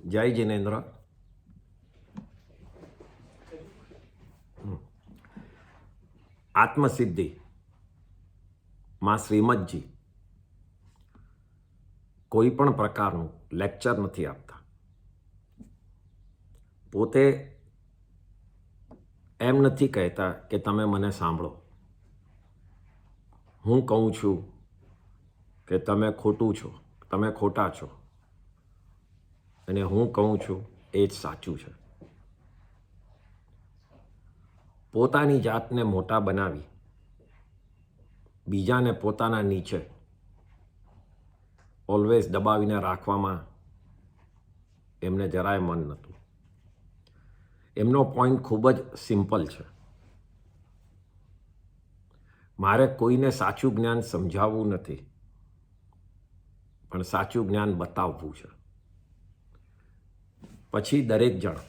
જય જિનેન્દ્ર. આત્મસિદ્ધિ માં શ્રીમદજી કોઈ પણ પ્રકારનું લેક્ચર નથી આપતા. પોતે એમ નથી કહેતા કે તમે મને સાંભળો. હું કહું છું કે તમે ખોટું છો, તમે ખોટા છો, અને હું કહું છું એ જ સાચું છે. પોતાની જાતને મોટા બનાવી બીજાને પોતાના નીચે ઓલવેઝ દબાવીને રાખવામાં એમને જરાય મન નહોતું. એમનો પોઈન્ટ ખૂબ જ સિમ્પલ છે. મારે કોઈને સાચું જ્ઞાન સમજાવવું નથી, પણ સાચું જ્ઞાન બતાવવું છે. પછી દરેક જણ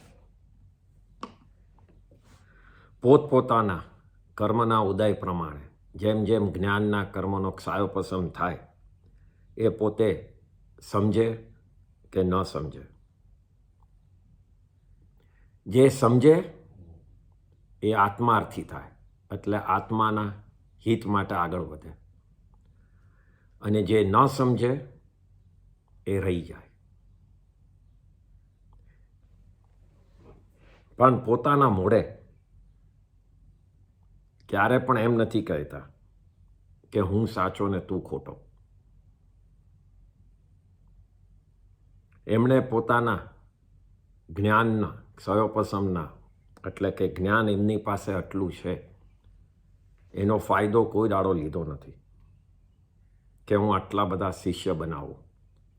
પોતપોતાના કર્મના ઉદય પ્રમાણે જેમ જેમ જ્ઞાનના કર્મનો ક્ષાયોપશમ થાય એ પોતે સમજે કે ન સમજે. જે સમજે એ આત્માર્થી થાય, એટલે આત્માના હિત માટે આગળ વધે, અને જે ન સમજે એ રહી જાય. પણ પોતાના મોઢે ક્યારે પણ એમ નથી કહેતા કે હું સાચો ને તું ખોટો. એમણે પોતાના જ્ઞાનના ક્ષયોપશમના, એટલે કે જ્ઞાન એમની પાસે આટલું છે એનો ફાયદો કોઈ દાડો લીધો નથી કે હું આટલા બધા શિષ્ય બનાવું,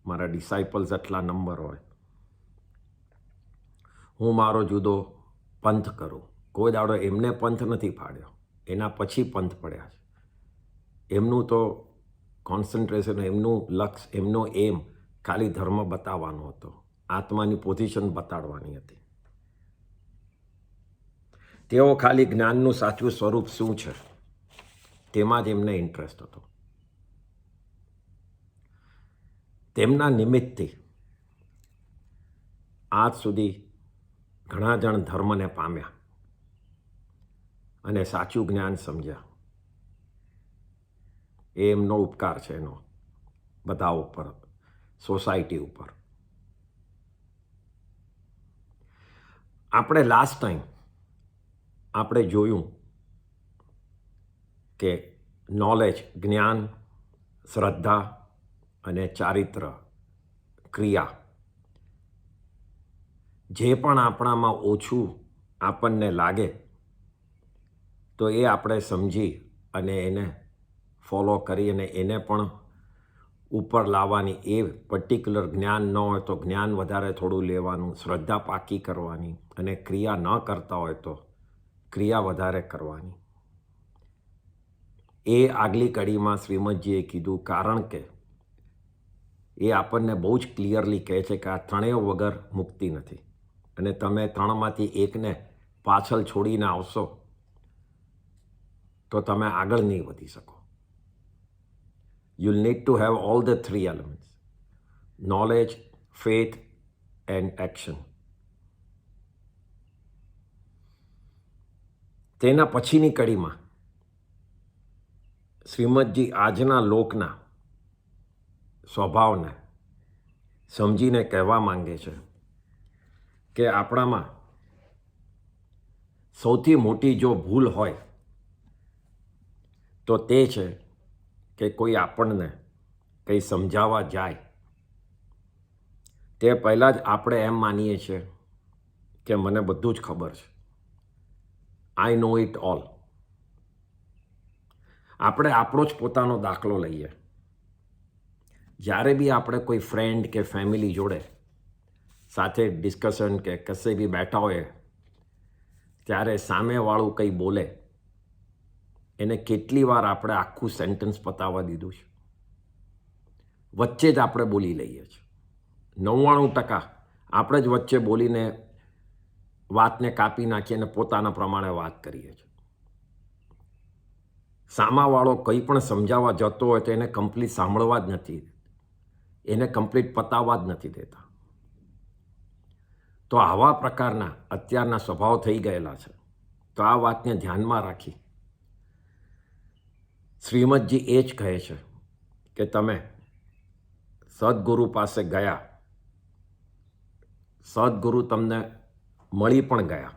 મારા ડિસાઇપલ્સ આટલા નંબર હોય, હું મારો જુદો પંથ કરું. કોઈ દાડો એમને પંથ નથી પાડ્યો, એના પછી પંથ પડ્યા છે. એમનું તો કોન્સન્ટ્રેશન, એમનું લક્ષ્ય, એમનો એમ ખાલી ધર્મ બતાવવાનો હતો, આત્માની પોઝિશન બતાડવાની હતી. તેઓ ખાલી જ્ઞાનનું સાચું સ્વરૂપ શું છે તેમાં જ એમને ઇન્ટરેસ્ટ હતો. તેમના નિમિત્તથી આજ સુધી ઘણા જણ ધર્મને પામ્યા અને સાચું જ્ઞાન સમજ્યા. એ એમનો ઉપકાર છે, એનો બધા ઉપર, સોસાયટી ઉપર. આપણે લાસ્ટ ટાઈમ આપણે જોયું કે નોલેજ, જ્ઞાન, શ્રદ્ધા અને ચારિત્ર, ક્રિયા, જે પણ આપણામાં ઓછું આપણને લાગે તો એ આપણે સમજી અને એને ફોલો કરી અને એને પણ ઉપર લાવવાની. એ પર્ટિક્યુલર જ્ઞાન ન હોય તો જ્ઞાન વધારે થોડું લેવાનું, શ્રદ્ધા પાકી કરવાની, અને ક્રિયા ન કરતા હોય તો ક્રિયા વધારે કરવાની. એ આગલી કડીમાં શ્રીમદજીએ કીધું, કારણ કે એ આપણને બહુ જ ક્લિયરલી કહે છે કે આ ત્રણેય વગર મુક્તિ નથી, અને તમે ત્રણમાંથી એકને પાછળ છોડીને આવશો તો તમે આગળ નહીં વધી શકો. You'll need to have all the three elements: knowledge, faith and action. તેના પછીની કડીમાં શ્રીમદજી આજના લોકના સ્વભાવને સમજીને કહેવા માંગે છે કે આપણામાં સૌથી મોટી જો ભૂલ હોય તો તે છે કે કોઈ આપણને કંઈ સમજાવવા જાય તે પહેલાં જ આપણે એમ માનીએ છીએ કે મને બધું જ ખબર છે, આઈ નો ઇટ ઓલ. આપણે આપણો જ પોતાનો દાખલો લઈએ. જ્યારે બી આપણે કોઈ ફ્રેન્ડ કે ફેમિલી જોડે સાથે ડિસ્કશન કે કશે બી બેઠા હોય ત્યારે સામેવાળું કંઈ બોલે એને કેટલી વાર આપણે આખું સેન્ટેન્સ પતાવવા દીધું છે? વચ્ચે જ આપણે બોલી લઈએ છીએ. 99% આપણે જ વચ્ચે બોલીને વાતને કાપી નાખીએ અને પોતાના પ્રમાણે વાત કરીએ છીએ. સામાવાળો કંઈ પણ સમજાવવા જતો હોય તો એને કમ્પ્લીટ સાંભળવા જ નથી, એને કમ્પ્લીટ પતાવવા જ નથી દેતા. તો આવા પ્રકારના અત્યારના સ્વભાવ થઈ ગયેલા છે. તો આ વાતને ધ્યાનમાં રાખી શ્રીમદજી એ જ કહે છે કે તમે સદગુરુ પાસે ગયા, સદગુરુ તમને મળી પણ ગયા,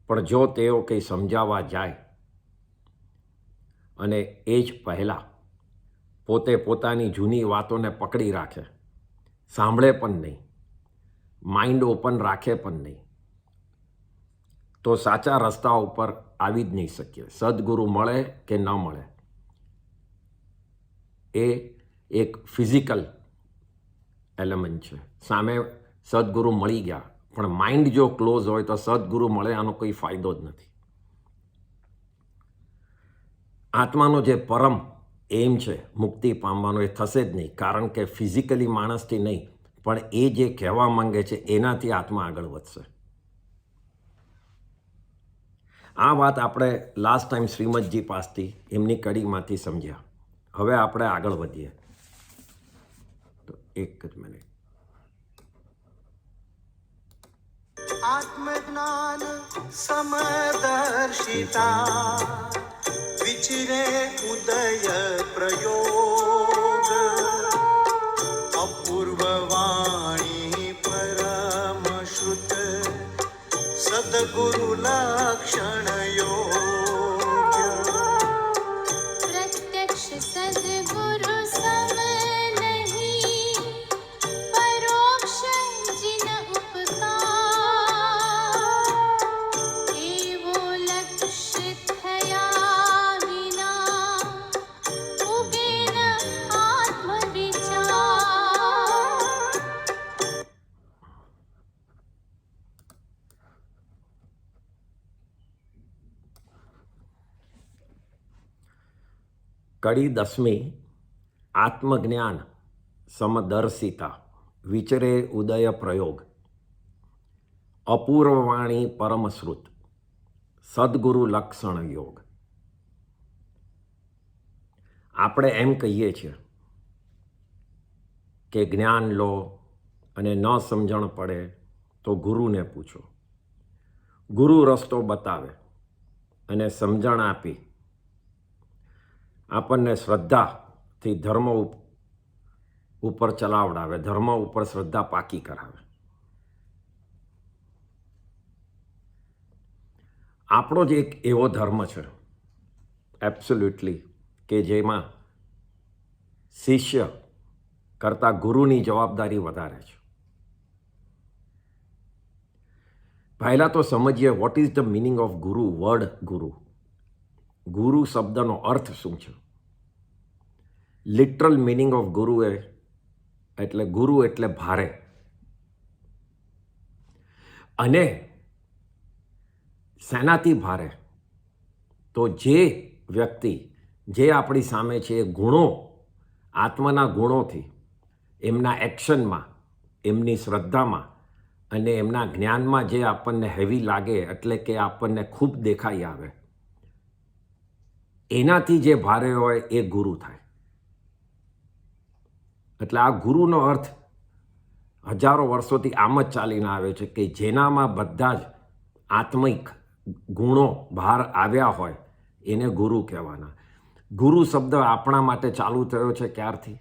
પણ જો તેઓ કંઈ સમજાવવા જાય અને એ જ પહેલાં પોતે પોતાની જૂની વાતોને પકડી રાખે, સાંભળે પણ નહીં, માઇન્ડ ઓપન રાખે પણ નહીં, તો સાચા રસ્તા ઉપર આવી જ નહીં શકીએ. સદગુરુ મળે કે ન મળે એ એક ફિઝિકલ એલિમેન્ટ છે. સામે સદગુરુ મળી ગયા પણ માઇન્ડ જો ક્લોઝ હોય તો સદગુરુ મળે આનો કોઈ ફાયદો જ નથી. આત્માનો જે પરમ એમ છે મુક્તિ પામવાનો એ થશે જ નહીં, કારણ કે ફિઝિકલી માણસથી નહીં પણ એ જે કહેવા માંગે છે એનાથી આત્મા આગળ વધશે. આ વાત આપણે લાસ્ટ ટાઈમ શ્રીમદજી પાસથી એમની કડીમાંથી સમજ્યા. હવે આપણે આગળ વધીએ. તો એક જ મિનિટ. આત્મજ્ઞાન સમદર્શિતા વિચરે ઉદય પ્રયોગ અપૂર્વ વાણી પરમ શ્રુત સદગુરુ લક્ષણ યોગ प्रत्यक्ष सद्गुरु सम नहीं परोक्ष जिन उपकार एवो लक्ष्य थया विना उगे न आत्म विचार. કડી 10મી આત્મજ્ઞાન સમદર્શિતા વિચરે ઉદય પ્રયોગ અપૂર્વવાણી પરમશ્રુત સદગુરુ લક્ષણ યોગ. આપણે એમ કહીએ છીએ કે જ્ઞાન લો અને ન સમજણ પડે તો ગુરુને પૂછો. ગુરુ રસ્તો બતાવે અને સમજણ આપી આપણને શ્રદ્ધાથી ધર્મ ઉપર ચલાવડાવે, ધર્મ ઉપર શ્રદ્ધા પાકી કરાવે. આપણો જ એક એવો ધર્મ છે એબ્સોલ્યુટલી કે જેમાં શિષ્ય કરતાં ગુરુની જવાબદારી વધારે છે. પહેલાં તો સમજીએ what is the meaning of ગુરુ. વર્ડ ગુરુ, ગુરુ શબ્દનો અર્થ શું છે? લિટરલ મિનિંગ ઓફ ગુરુ એટલે ગુરુ એટલે ભારે. અને શેનાથી ભારે? તો જે વ્યક્તિ જે આપણી સામે છે એ ગુણો, આત્માના ગુણોથી એમના એક્શનમાં, એમની શ્રદ્ધામાં અને એમના જ્ઞાનમાં જે આપણને હેવી લાગે, એટલે કે આપણને ખૂબ દેખાઈ આવે, એનાથી જે ભારે હોય એ ગુરુ થાય. એટલે આ ગુરુનો અર્થ હજારો વર્ષોથી આમ જ ચાલીને આવે છે કે જેનામાં બધા જ આત્મિક ગુણો બહાર આવ્યા હોય એને ગુરુ કહેવાના. ગુરુ શબ્દ આપણા માટે ચાલુ થયો છે ક્યારથી?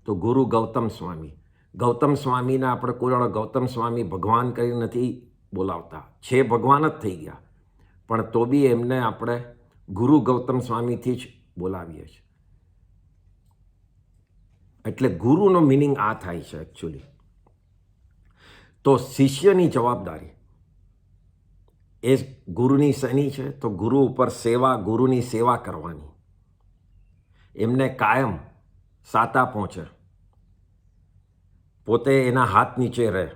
તો ગુરુ ગૌતમ સ્વામી. ગૌતમ સ્વામીને આપણે કોઈ ગૌતમ સ્વામી ભગવાન કરી નથી બોલાવતા, છે ભગવાન જ થઈ ગયા, પણ તો બી એમને આપણે ગુરુ ગૌતમ સ્વામીથી જ બોલાવીએ છીએ. એટલે ગુરુનો મિનિંગ આ થાય છે એકચ્યુઅલી. તો શિષ્યની જવાબદારી એ ગુરુની શેની છે? તો ગુરુ ઉપર સેવા, ગુરુની સેવા કરવાની, એમને કાયમ સાતા પહોંચે, પોતે એના હાથ નીચે રહે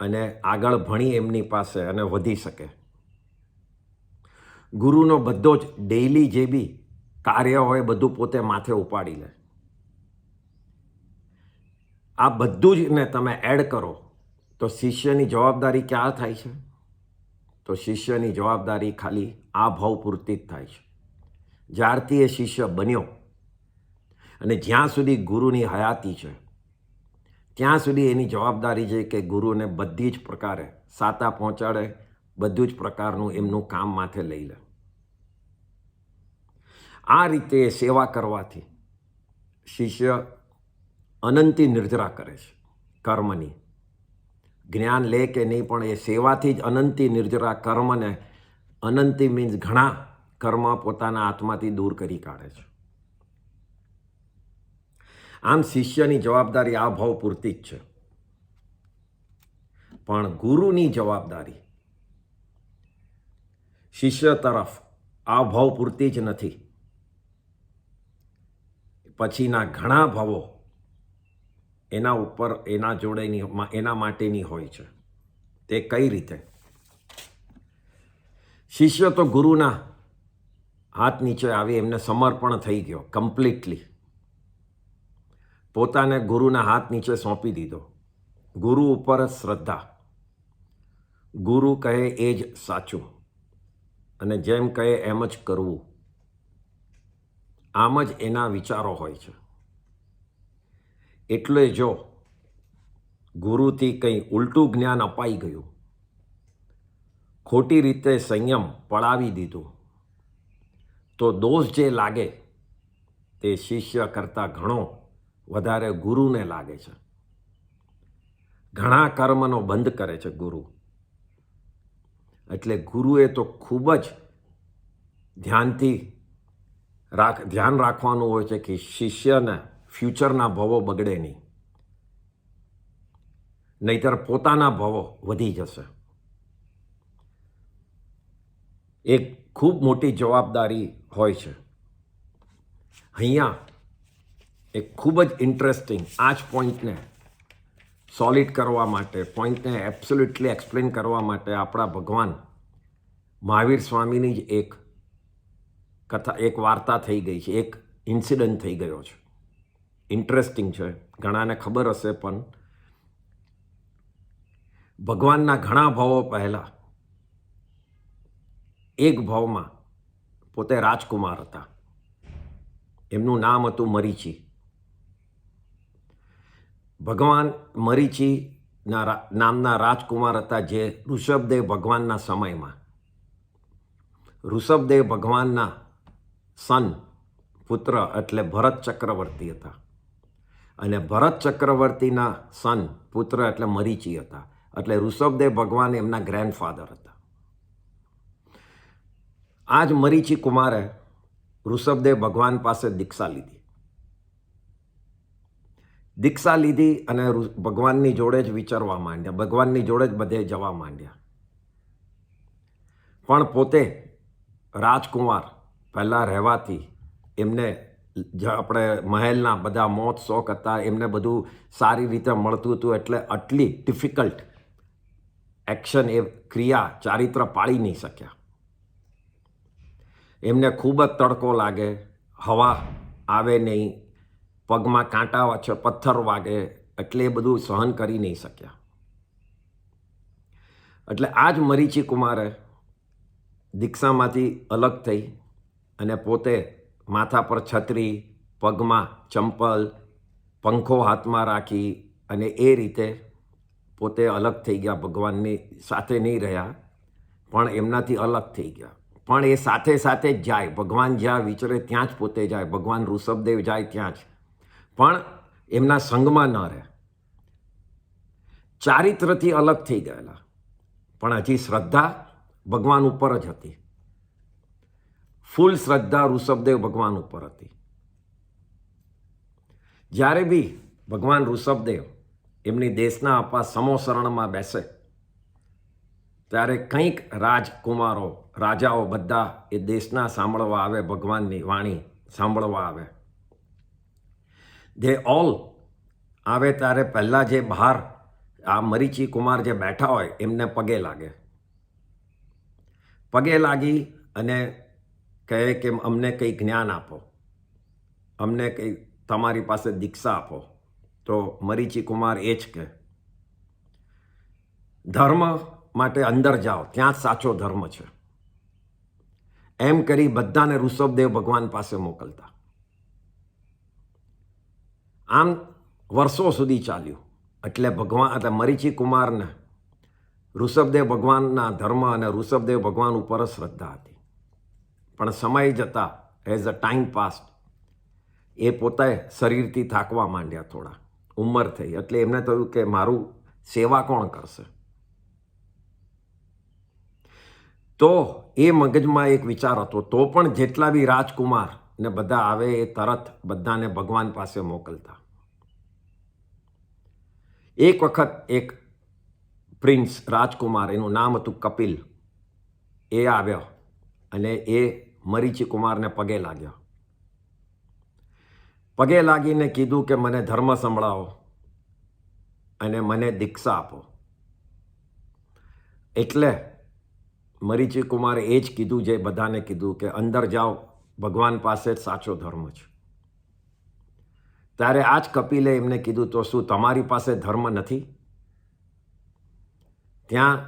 અને આગળ ભણી એમની પાસે અને વધી શકે. ગુરુનો બધો જ ડેઇલી જે બી કાર્ય હોય બધું પોતે માથે ઉપાડી લે. આ બધું જ ને તમે એડ કરો તો શિષ્યની જવાબદારી ક્યાં થાય છે? તો શિષ્યની જવાબદારી ખાલી આ ભાવ પૂરતી જ થાય છે. જ્યારથી એ શિષ્ય બન્યો અને જ્યાં સુધી ગુરુની હયાતી છે ત્યાં સુધી એની જવાબદારી છે કે ગુરુને બધી જ પ્રકારે સાતા પહોંચાડે, બધું જ પ્રકારનું એમનું કામ માથે લઈ લે. આ રીતે સેવા કરવાથી શિષ્ય અનંતી નિર્જરા કરે છે કર્મની. જ્ઞાન લે કે નહીં, પણ એ સેવાથી જ અનંતી નિર્જરા કર્મને, અનંતી મીન્સ ઘણા કર્મ પોતાના આત્માથી દૂર કરી કાઢે છે. આમ શિષ્યની જવાબદારી આ ભાવ પૂરતી જ છે, પણ ગુરુની જવાબદારી શિષ્ય તરફ આ ભાવ પૂરતી જ નથી. પછીના ઘણા ભાવો એના ઉપર એના જોડેની એના માટેની હોય છે. તે કઈ રીતે? શિષ્ય તો ગુરુના હાથ નીચે આવી એમને સમર્પણ થઈ ગયો, કમ્પ્લીટલી પોતાને ગુરુના હાથ નીચે સોંપી દીધો. ગુરુ ઉપર જ શ્રદ્ધા, ગુરુ કહે એ જ સાચું, અને જેમ કહે એમ જ કરવું. આમ જ એના વિચારો હોય છે. એટલે જો ગુરુથી કંઈ ઉલટું જ્ઞાન અપાઈ ગયું, ખોટી રીતે સંયમ પડાવી દીધું, તો દોષ જે લાગે તે શિષ્ય કરતાં ઘણો વધારે ગુરુને લાગે છે. ઘણા કર્મનો બંધ કરે છે ગુરુ. એટલે ગુરુએ તો ખૂબ જ ધ્યાન રાખવાનું હોય છે કે શિષ્યને ફ્યુચરના ભવો બગડે નહીં, નહીતર પોતાના ભવો વધી જશે. એક ખૂબ મોટી જવાબદારી હોય છે. અહીંયા એક ખૂબ જ ઇન્ટરેસ્ટિંગ આ જ પોઈન્ટને સોલિડ કરવા માટે, પોઈન્ટને એબ્સોલ્યુટલી એક્સપ્લેન કરવા માટે આપણા ભગવાન મહાવીર સ્વામીની જ એક કથા, એક વાર્તા થઈ ગઈ છે, એક ઇન્સિડન્ટ થઈ ગયો છે. ઇન્ટરેસ્ટિંગ છે, ઘણાને ખબર હશે, પણ ભગવાનના ઘણા ભાવો પહેલાં એક ભાવમાં પોતે રાજકુમાર હતા. એમનું નામ હતું મરીચી. ભગવાન મરીચીના નામના રાજકુમાર હતા, જે ઋષભદેવ ભગવાનના સમયમાં, ઋષભદેવ ભગવાનના સન પુત્ર એટલે ભરત ચક્રવર્તી હતા, અને ભરત ચક્રવર્તીના સન પુત્ર એટલે મરીચી હતા. એટલે ઋષભદેવ ભગવાન એમના ગ્રેન્ડફાધર હતા. આ જ મરીચી કુમારે ઋષભદેવ ભગવાન પાસે દીક્ષા લીધી. દીક્ષા લીધી અને ભગવાનની જોડે જ વિચારવા માંડ્યા, ભગવાનની જોડે જ બધે જવા માંડ્યા. પણ પોતે રાજકુમાર પહેલાં રહેવાથી એમને આપણે મહેલના બધા મોત શોખ હતા, એમને બધું સારી રીતે મળતું હતું. એટલે આટલી ડિફિકલ્ટ એક્શન, એ ક્રિયા, ચારિત્ર પાળી નહીં શક્યા. એમને ખૂબ જ તડકો લાગે, હવા આવે નહીં, પગમાં કાંટા છે, પથ્થર વાગે, એટલે એ બધું સહન કરી નહીં શક્યા. એટલે આ જ મરીચી કુમારે દીક્ષામાંથી અલગ થઈ અને પોતે માથા પર છત્રી, પગમાં ચંપલ, પંખો હાથમાં રાખી અને એ રીતે પોતે અલગ થઈ ગયા. ભગવાનની સાથે નહીં રહ્યા, પણ એમનાથી અલગ થઈ ગયા. પણ એ સાથે સાથે જ જાય, ભગવાન જ્યાં વિચરે ત્યાં જ પોતે જાય, ભગવાન ઋષભદેવ જાય ત્યાં જ, પણ એમના સંગમાં ન રહે. ચારિત્રથી અલગ થઈ ગયેલા, પણ હજી શ્રદ્ધા ભગવાન ઉપર જ હતી. ફૂલ શ્રદ્ધા ઋષભદેવ ભગવાન ઉપર હતી. જ્યારે બી ભગવાન ઋષભદેવ એમની દેશના આપા સમોસરણમાં બેસે, ત્યારે કંઈક રાજકુમારો, રાજાઓ બધા એ દેશના સાંભળવા આવે, ભગવાનની વાણી સાંભળવા આવે. દે ઓલ આવે ત્યારે પહેલાં જે બહાર આ મરીચી કુમાર જે બેઠા હોય એમને પગે લાગે. પગે લાગી અને કહે કે અમને કંઈ જ્ઞાન આપો, અમને કંઈ તમારી પાસે દીક્ષા આપો. તો મરીચી કુમાર એ જ કહે, ધર્મ માટે અંદર જાઓ, ત્યાં જ સાચો ધર્મ છે. એમ કરી બધાને ઋષભદેવ ભગવાન પાસે મોકલતા. આમ વર્ષો સુધી ચાલ્યું. એટલે મરીચી કુમારને ઋષભદેવ ભગવાનના ધર્મ અને ઋષભદેવ ભગવાન ઉપર જ શ્રદ્ધા હતી. પણ સમય જતાં એઝ અ ટાઈમ પાસ્ટ એ પોતે શરીરથી થાકવા માંડ્યા, થોડા ઉંમર થઈ એટલે એમને થયું કે મારું સેવા કોણ કરશે. તો એ મગજમાં એક વિચાર હતો, તો પણ જેટલા બી રાજકુમાર ને બધા આવે એ તરત બધાને ભગવાન પાસે મોકલતા. એક વખત એક પ્રિન્સ રાજકુમાર, એનું નામ હતું કપિલ, એ આવ્યો અને એ મરીચી કુમારને પગે લાગ્યો. પગે લાગીને કીધું કે મને ધર્મ સંભળાવો અને મને દીક્ષા આપો. એટલે મરીચી કુમારે એ જ કીધું જે બધાને કીધું કે અંદર જાઓ, ભગવાન પાસે જ સાચો ધર્મ છે. ત્યારે આ જ કપિલે એમને કીધું, તો શું તમારી પાસે ધર્મ નથી? ત્યાં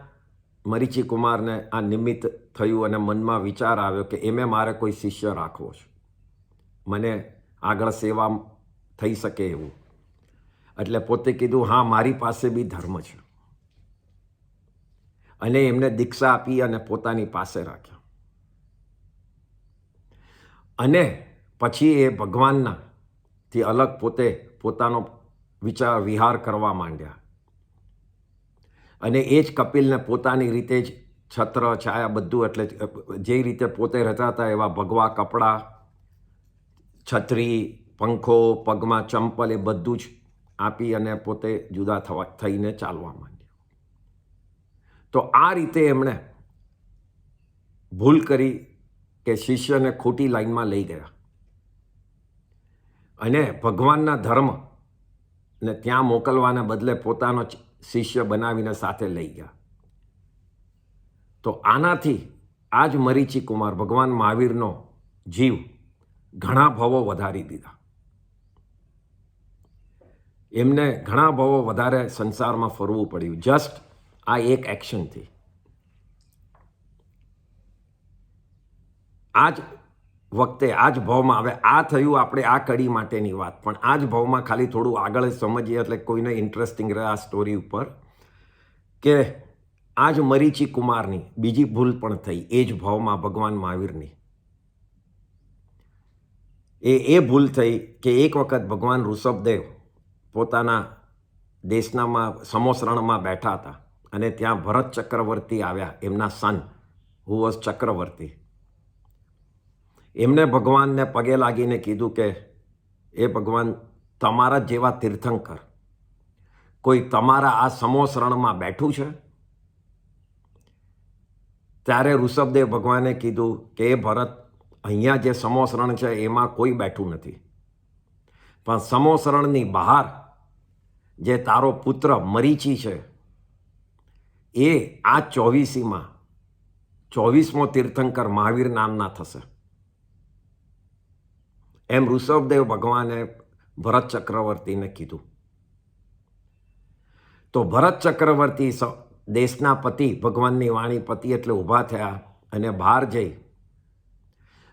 મરીચી કુમારને આ નિમિત્ત થયું અને મનમાં વિચાર આવ્યો કે એમે મારે કોઈ શિષ્ય રાખવો છે, મને આગળ સેવા થઈ શકે એવું. એટલે પોતે કીધું, હા મારી પાસે બી ધર્મ છે. અને એમને દીક્ષા આપી અને પોતાની પાસે રાખ્યા. અને પછી એ ભગવાનના થી અલગ પોતે પોતાનો વિહાર કરવા માંડ્યા. અને એ જ કપિલને પોતાની રીતે જ છત્ર છાયા બધું, એટલે જે રીતે પોતે રહેતા હતા એવા ભગવા કપડાં, છત્રી, પંખો, પગમાં ચંપલ, એ બધું જ આપી અને પોતે જુદા થઈને ચાલવા માંડ્યા. તો આ રીતે એમણે ભૂલ કરી કે શિષ્યને ખોટી લાઈનમાં લઈ ગયા અને ભગવાનના ધર્મ ને ત્યાં મોકલવાને બદલે પોતાનો શિષ્ય બનાવીને સાથે લઈ ગયા. તો આનાથી આ જ મરીચી કુમાર, ભગવાન મહાવીરનો જીવ, ઘણા ભવો વધારી દીધા. એમને ઘણા ભવો વધારે સંસારમાં ફરવું પડ્યું જસ્ટ આ એક એક્શનથી. આ જ વખતે આ જ ભાવમાં, હવે આ થયું આપણે આ કડી માટેની વાત, પણ આ જ ભાવમાં ખાલી થોડું આગળ સમજીએ એટલે કોઈને ઇન્ટરેસ્ટિંગ રહે આ સ્ટોરી ઉપર, કે આ જ મરીચી કુમારની બીજી ભૂલ પણ થઈ એ જ ભાવમાં ભગવાન મહાવીરની. એ ભૂલ થઈ કે એક વખત ભગવાન ઋષભદેવ પોતાના દેશનામાં સમોસરણમાં બેઠા હતા અને ત્યાં ભરત ચક્રવર્તી આવ્યા, એમના સન હુ વોઝ ચક્રવર્તી. એમને ભગવાનને પગે લાગીને કીધું કે એ ભગવાન, તમારા જેવા તીર્થંકર કોઈ તમારા આ સમોસરણમાં બેઠું છે? ત્યારે ઋષભદેવ ભગવાને કીધું કે એ ભરત, અહીંયા જે સમોસરણ છે એમાં કોઈ બેઠું નથી, પણ સમોસરણની બહાર જે તારો પુત્ર મરીચી છે એ આ 24મો તીર્થંકર મહાવીર નામના થશે. એમ ઋષભદેવ ભગવાને ભરત ચક્રવર્તીને કીધું. તો ભરત ચક્રવર્તી દેશના પતિ, ભગવાનની વાણી પતિ એટલે ઊભા થયા અને બહાર જઈ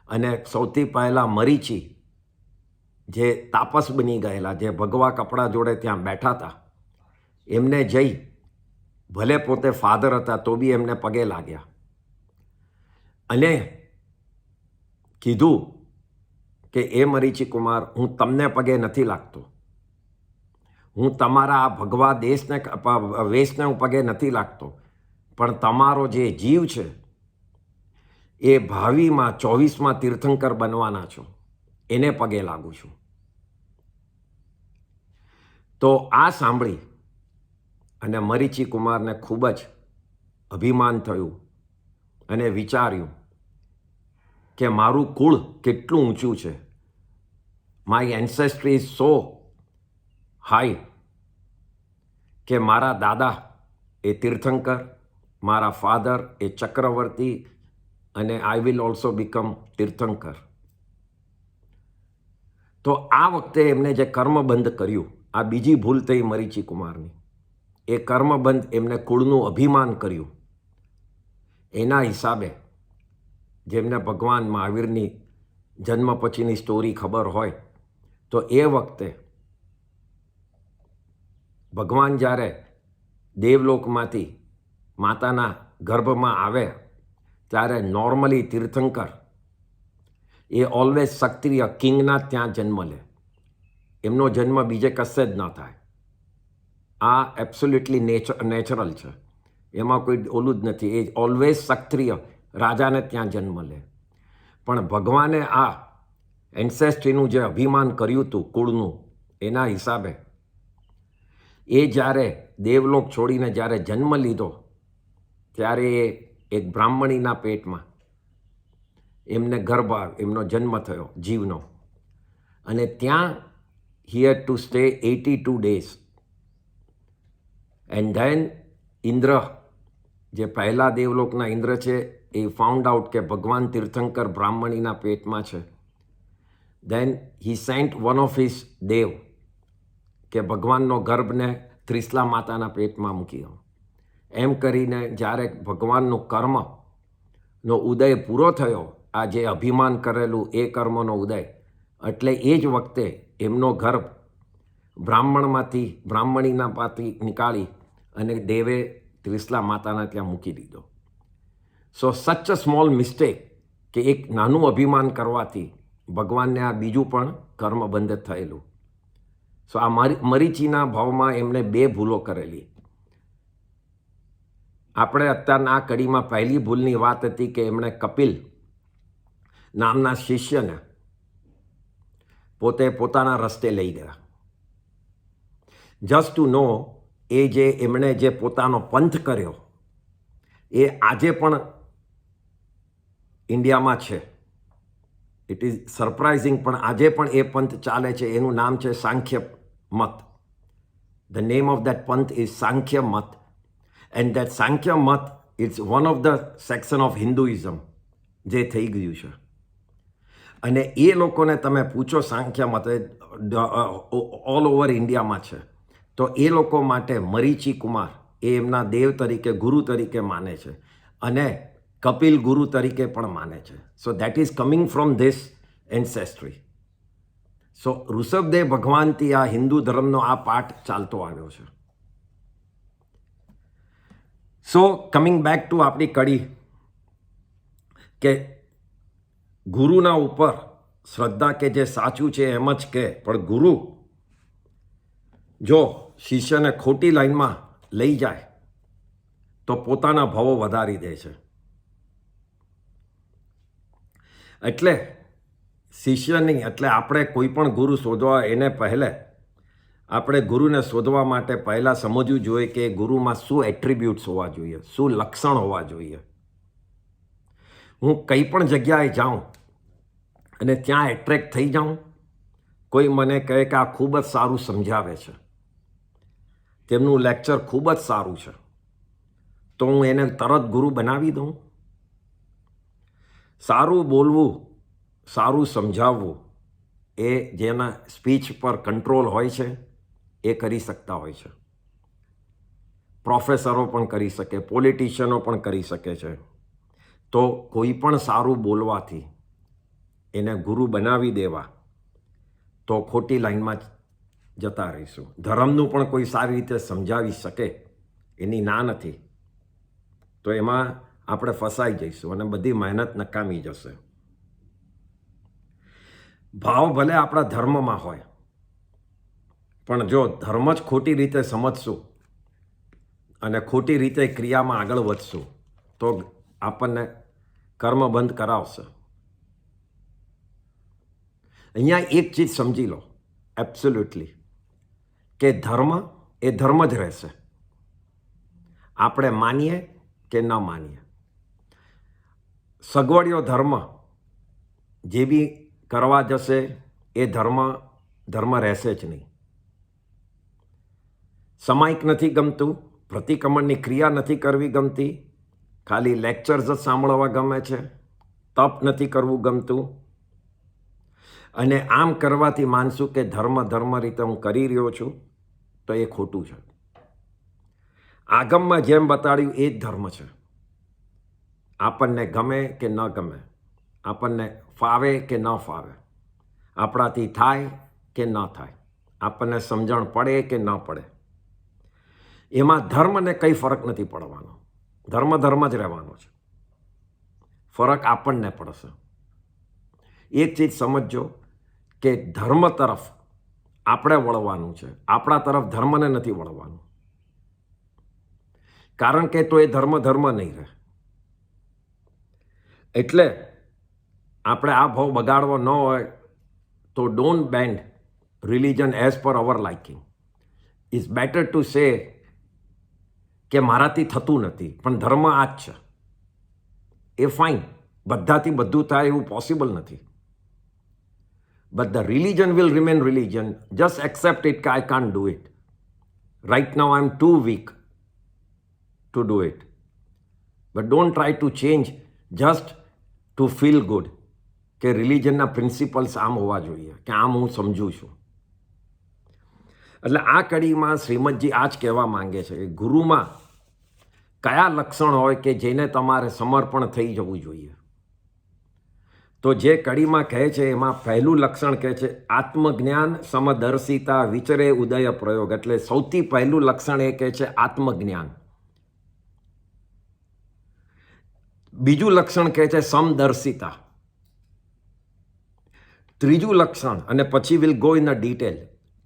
અને સૌથી પહેલાં મરીચી જે તાપસ બની ગયેલા, જે ભગવા કપડાં જોડે ત્યાં બેઠા હતા, એમને જઈ, ભલે પોતે ફાધર હતા તો બી એમને પગે લાગ્યા અને કીધું કે એ મરીચી કુમાર, હું તમને પગે નથી લાગતો, હું તમારા આ ભગવા વેશને હું પગે નથી લાગતો, પણ તમારો જે જીવ છે એ ભાવિમાં 24મા તીર્થંકર બનવાના છો, એને પગે લાગુ છું. તો આ સાંભળી અને મરીચી કુમારને ખૂબ જ અભિમાન થયું અને વિચાર્યું કે મારું કુળ કેટલું ઊંચું છે. માય એન્સેસ્ટ્રી ઇઝ સો હાઈ કે મારા દાદા એ તીર્થંકર, મારા ફાધર એ ચક્રવર્તી, અને આઈ વિલ ઓલ્સો બીકમ તીર્થંકર. તો આ વખતે એમને જે કર્મબંધ કર્યું, આ બીજી ભૂલ થઈ મરીચી કુમારની. એ કર્મબંધ એમને કુળનું અભિમાન કર્યું. એના હિસાબે જેમને ભગવાન મહાવીરની જન્મ પછીની સ્ટોરી ખબર હોય તો એ વખતે ભગવાન જ્યારે દેવલોકમાંથી માતાના ગર્ભમાં આવે ત્યારે નોર્મલી તીર્થંકર એ ઓલવેઝ ક્ષત્રિય કિંગના ત્યાં જન્મ લે. એમનો જન્મ બીજે કશે જ ન થાય. આ એબ્સોલ્યુટલી નેચરલ છે, એમાં કોઈ ઓલું જ નથી. એ ઓલવેઝ ક્ષત્રિય રાજાને ત્યાં જન્મ લે. પણ ભગવાને આ એન્સેસ્ટ્રીનું જે અભિમાન કર્યું હતું કુળનું, એના હિસાબે એ જ્યારે દેવલોક છોડીને જ્યારે જન્મ લીધો ત્યારે એ એક બ્રાહ્મણીના પેટમાં એમને એમનો જન્મ થયો જીવનો. અને ત્યાં he had to stay 82 days. And then Indra, જે પહેલા દેવલોકના ઇન્દ્ર છે, એ ફાઉન્ડ આઉટ કે ભગવાન તીર્થંકર બ્રાહ્મણીના પેટમાં છે. Then he sent one of his દેવ કે ભગવાનનો ગર્ભને ત્રિશલા માતાના પેટમાં મૂકી દો. એમ કરીને જ્યારે ભગવાનનું કર્મનો ઉદય પૂરો થયો, આ જે અભિમાન કરેલું એ કર્મનો ઉદય, એટલે એ જ વખતે એમનો ગર્ભ બ્રાહ્મણીના પાથી નીકાળી અને દેવે ત્રિશલા માતાના ત્યાં મૂકી દીધો. સો સચ અ સ્મોલ મિસ્ટેક કે એક નાનું અભિમાન કરવાથી ભગવાનને આ બીજું પણ કર્મ બંધ થયેલું. સો આ મરીચીના ભાવમાં એમણે 2 ભૂલો કરેલી. આપણે અત્યારના આ કડીમાં પહેલી ભૂલની વાત હતી કે એમણે કપિલ નામના શિષ્યને પોતાના રસ્તે લઈ ગયા. જસ્ટ ટુ નો, એમણે જે પોતાનો પંથ કર્યો એ આજે પણ ઇન્ડિયામાં છે. ઇટ ઇઝ સરપ્રાઇઝિંગ, પણ આજે પણ એ પંથ ચાલે છે. એનું નામ છે સાંખ્ય મત. The name of that panth is Sankhya mat. And that Sankhya mat it's one of the section of Hinduism જે થઈ ગયું છે. અને એ લોકોને તમે પૂછો, સાંખ્ય મત ઓલ ઓવર ઇન્ડિયામાં છે, તો એ લોકો માટે મરીચી કુમાર એ એમના દેવ તરીકે, ગુરુ તરીકે માને છે. અને કપિલ ગુરુ તરીકે પણ માને છે. So that is coming from this ancestry. So Rishabhdev ભગવાનથી આ હિન્દુ ધર્મનો આ પાઠ ચાલતો આવ્યો છે. સો કમિંગ બેક ટુ આપણી કડી, કે ગુરુના ઉપર શ્રદ્ધા કે જે સાચું છે એમ જ કે, પણ ગુરુ જો શિષ્યને ખોટી લાઈનમાં લઈ જાય તો પોતાના ભાવો વધારી દે છે. એટલે શિષ્યની, એટલે આપણે કોઈ પણ ગુરુ શોધવા એને પહેલે આપણે ગુરુને શોધવા માટે પહેલાં સમજવું જોઈએ કે ગુરુમાં શું એટ્રીબ્યુટ્સ હોવા જોઈએ, શું લક્ષણ હોવા જોઈએ. હું કંઈ પણ જગ્યાએ જાઉં અને ત્યાં એટ્રેક્ટ થઈ જાઉં, કોઈ મને કહે કે આ ખૂબ જ સારું સમજાવે છે, તેમનું લેક્ચર ખૂબ જ સારું છે, તો હું એને તરત ગુરુ બનાવી દઉં? સારું બોલવું, સારું સમજાવવું એ જેના સ્પીચ પર કંટ્રોલ હોય છે એ કરી શકતા હોય છે. પ્રોફેસરો પણ કરી શકે, પોલિટિશિયનો પણ કરી શકે છે. તો કોઈ પણ સારું બોલવાથી એને ગુરુ બનાવી દેવા તો ખોટી લાઈનમાં જતા રહીશું. ધર્મનું પણ કોઈ સારી રીતે સમજાવી શકે એની ના નથી, તો એમાં આપણે ફસાઈ જઈશું અને બધી મહેનત નકામી જશે. ભાવ ભલે આપણા ધર્મમાં હોય, પણ જો ધર્મ જ ખોટી રીતે સમજશું અને ખોટી રીતે ક્રિયામાં આગળ વધશું તો આપણને કર્મ બંધ કરાવશે. અહીંયા એક ચીજ સમજી લો એબ્સોલ્યુટલી, કે ધર્મ એ ધર્મ જ રહેશે, આપણે માનીએ કે ન માનીએ. સગવડિયો ધર્મ જે બી કરવા જશે એ ધર્મ રહેશે જ નહીં. સામાયિક નથી ગમતું, પ્રતિક્રમણની ક્રિયા નથી કરવી ગમતી, ખાલી લેક્ચર્સ જ સાંભળવા ગમે છે, તપ નથી કરવું ગમતું, અને આમ કરવાથી માનશું કે ધર્મ રીતે હું કરી રહ્યો છું, તો એ ખોટું છે. આગમમાં જેમ બતાડ્યું એ જ ધર્મ છે. આપણને ગમે કે ન ગમે, આપણને ફાવે કે ન ફાવે, આપણાથી થાય કે ન થાય, આપણને સમજણ પડે કે ન પડે, એમાં ધર્મને કંઈ ફરક નથી પડવાનો. ધર્મ જ રહેવાનો છે. ફરક આપણને પડશે. એક ચીજ સમજજો કે ધર્મ તરફ આપણે વળવાનું છે, આપણા તરફ ધર્મને નથી વળવાનું. કારણ કે તો એ ધર્મ નહીં રહે. એટલે આપણે આ ભાવ બગાડવો ન હોય તો don't band religion as per our liking. Is better to say કે મારાથી થતું નથી, પણ ધર્મ આ જ છે. એ ફાઇન, બધાથી બધું થાય એવું પોસિબલ નથી. But the religion will remain religion. Just accept it કે I can't do it. Right now I am too weak to do it. But don't try to change just to feel good કે રિલિજનના principles આમ હોવા જોઈએ, કે આમ હું સમજું છું. એટલે આ કડીમાં શ્રીમદજી આ જ કહેવા માંગે છે કે ગુરુમાં કયા લક્ષણ હોય કે જેને તમારે સમર્પણ થઈ જવું જોઈએ. તો જે કડીમાં કહે છે એમાં પહેલું લક્ષણ કહે છે આત્મજ્ઞાન, સમદર્શિતા, વિચરે ઉદય પ્રયોગ. એટલે સૌથી પહેલું લક્ષણ એ કહે છે આત્મજ્ઞાન. બીજું લક્ષણ કહે છે સમદર્શિતા. ત્રીજું લક્ષણ, અને પછી will go in a detail.